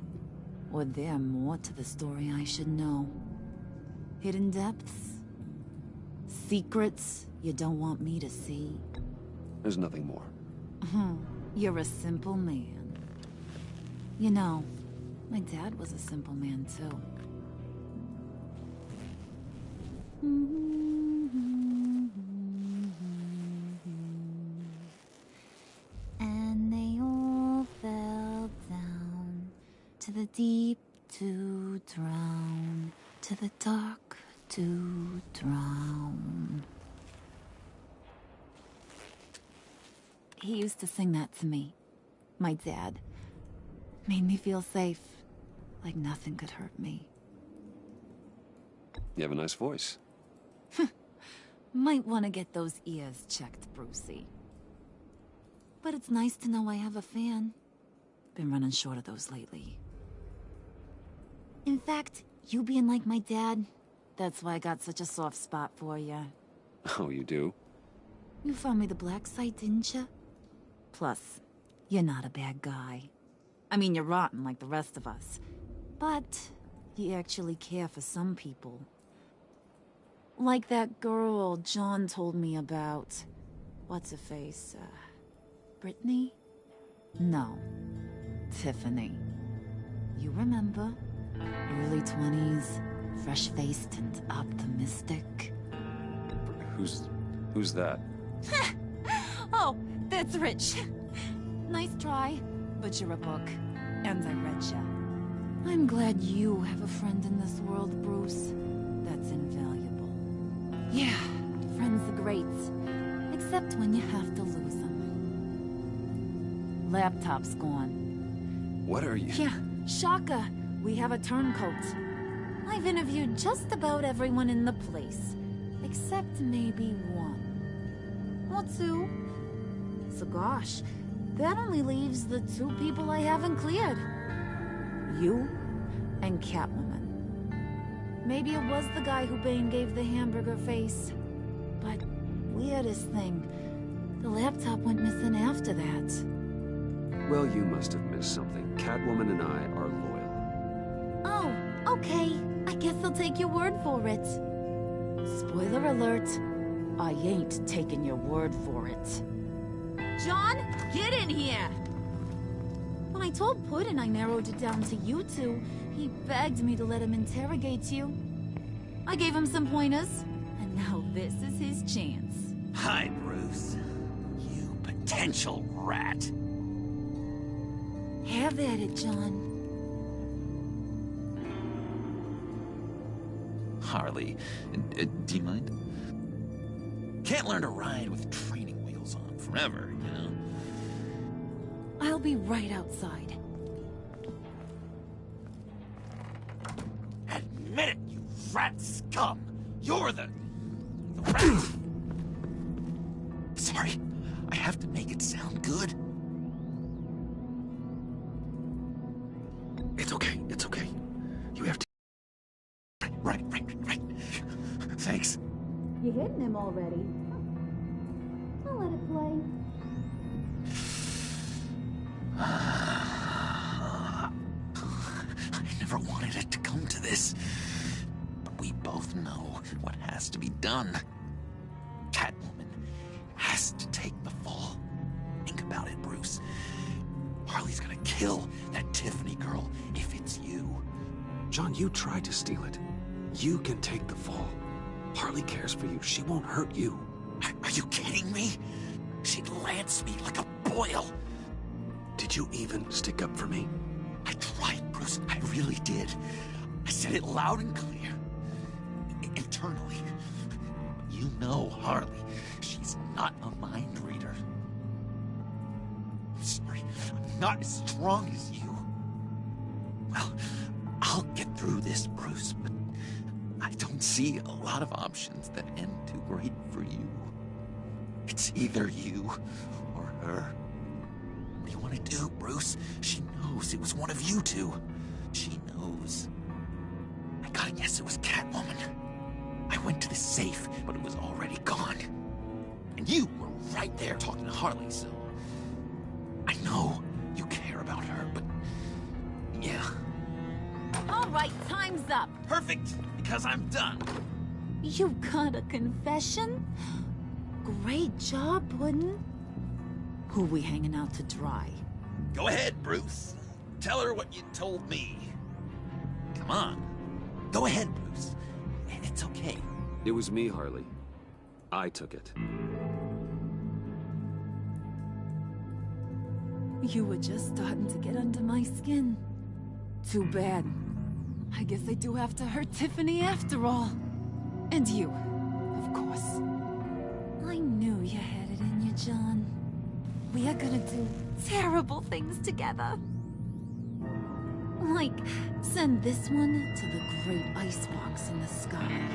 Or there more to the story I should know? Hidden depths? Secrets you don't want me to see? There's nothing more. You're a simple man. You know, my dad was a simple man, too. And they all fell down to the deep to drown, to the dark to drown. He used to sing that to me. My dad. Made me feel safe. Like nothing could hurt me. You have a nice voice. Might want to get those ears checked, Brucey. But it's nice to know I have a fan. Been running short of those lately. In fact, you being like my dad, that's why I got such a soft spot for you. Oh, you do? You found me the black site, didn't you? Plus, you're not a bad guy. I mean, you're rotten like the rest of us. But you actually care for some people. Like that girl John told me about. What's her face? Brittany? No. Tiffany. You remember? Early 20s, fresh-faced and optimistic. Who's that? Oh, that's Rich. Nice try, but you're a book, and I read ya. I'm glad you have a friend in this world, Bruce. That's invaluable. Yeah, friends are great, except when you have to lose them. Laptop's gone. What are you? Yeah, Shaka. We have a turncoat. I've interviewed just about everyone in the place, except maybe one. Or two. So gosh, that only leaves the two people I haven't cleared. You and Catwoman. Maybe it was the guy who Bane gave the hamburger face. But weirdest thing, the laptop went missing after that. Well, you must have missed something. Catwoman and I are loyal. Oh, okay. I guess I'll take your word for it. Spoiler alert, I ain't taking your word for it. John, get in here! When I told Puddin' I narrowed it down to you two, he begged me to let him interrogate you. I gave him some pointers, and now this is his chance. Hi, Bruce. You potential rat. Have at it, John. Harley, do you mind? Can't learn to ride with training wheels on forever, you know? I'll be right outside. Admit it, you rat scum! You're the rat! Sorry, I have to make it sound good. It's okay, it's okay. You have to... Right. Thanks. You hitting him already? I'll let it play. I never wanted it to come to this. But we both know what has to be done. Catwoman has to take the fall. Think about it, Bruce. Harley's gonna kill that Tiffany girl if it's you. John, you tried to steal it. You can take the fall. Harley cares for you. She won't hurt you. Are you kidding me? She'd lance me like a boil. Did you even stick up for me? I tried, Bruce. Bruce, I really did. I said it loud and clear. Internally. You know Harley. She's not a mind reader. I'm sorry. I'm not as strong as you. Well, I'll get through this, Bruce, but I don't see a lot of options that end too great for you. It's either you or her. What do you want to do, Bruce? She knows it was one of you two. She knows. I gotta guess it was Catwoman. I went to the safe, but it was already gone. And you were right there talking to Harley, so... I know you care about her, but... yeah. All right, time's up. Perfect, because I'm done. You got a confession? Great job, Puddin'. Who we hanging out to dry? Go ahead, Bruce. Tell her what you told me. Come on. Go ahead, Bruce. It's okay. It was me, Harley. I took it. You were just starting to get under my skin. Too bad. I guess I do have to hurt Tiffany after all. And you, of course. I knew you had it in you, John. We are gonna do terrible things together. Like, send this one to the great icebox in the sky.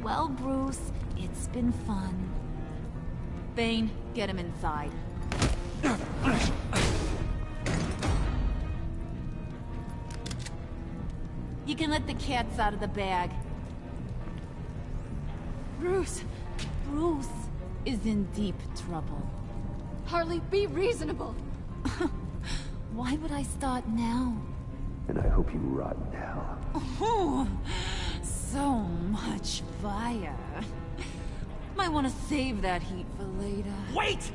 Well, Bruce, it's been fun. Bane, get him inside. You can let the cats out of the bag. Bruce! Bruce is in deep trouble. Harley, be reasonable! Why would I start now? And I hope you rot in hell. Oh, so much fire. Might want to save that heat for later. Wait!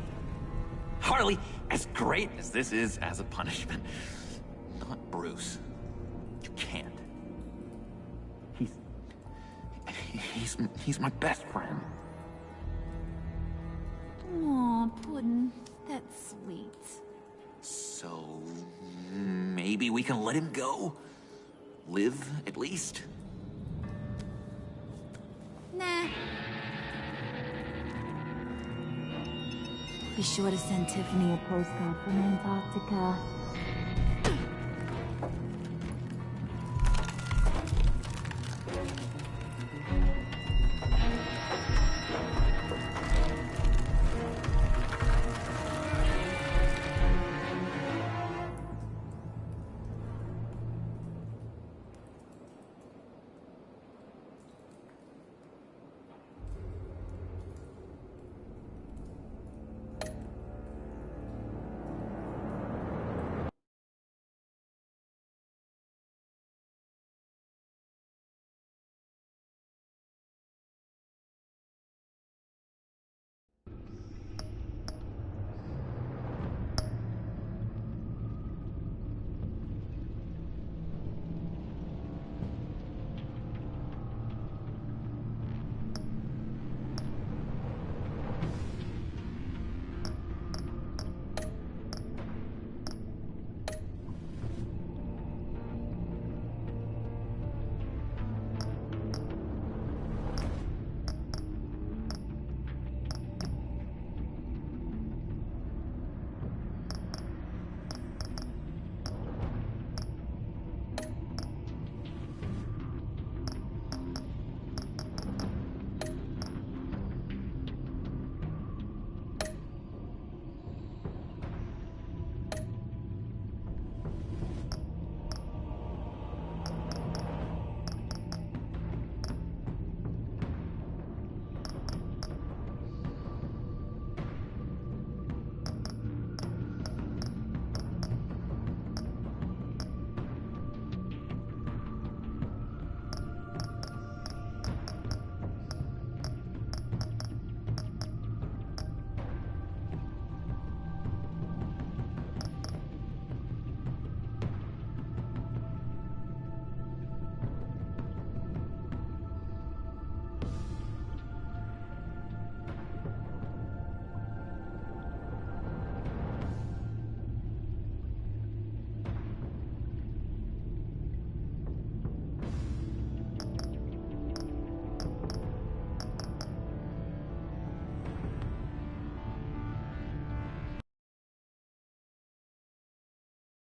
Harley, as great as this is as a punishment, not Bruce. You can't. He's my best friend. Aw, Puddin', that's sweet. So, maybe we can let him go? Live, at least? Nah. Be sure to send Tiffany a postcard from Antarctica.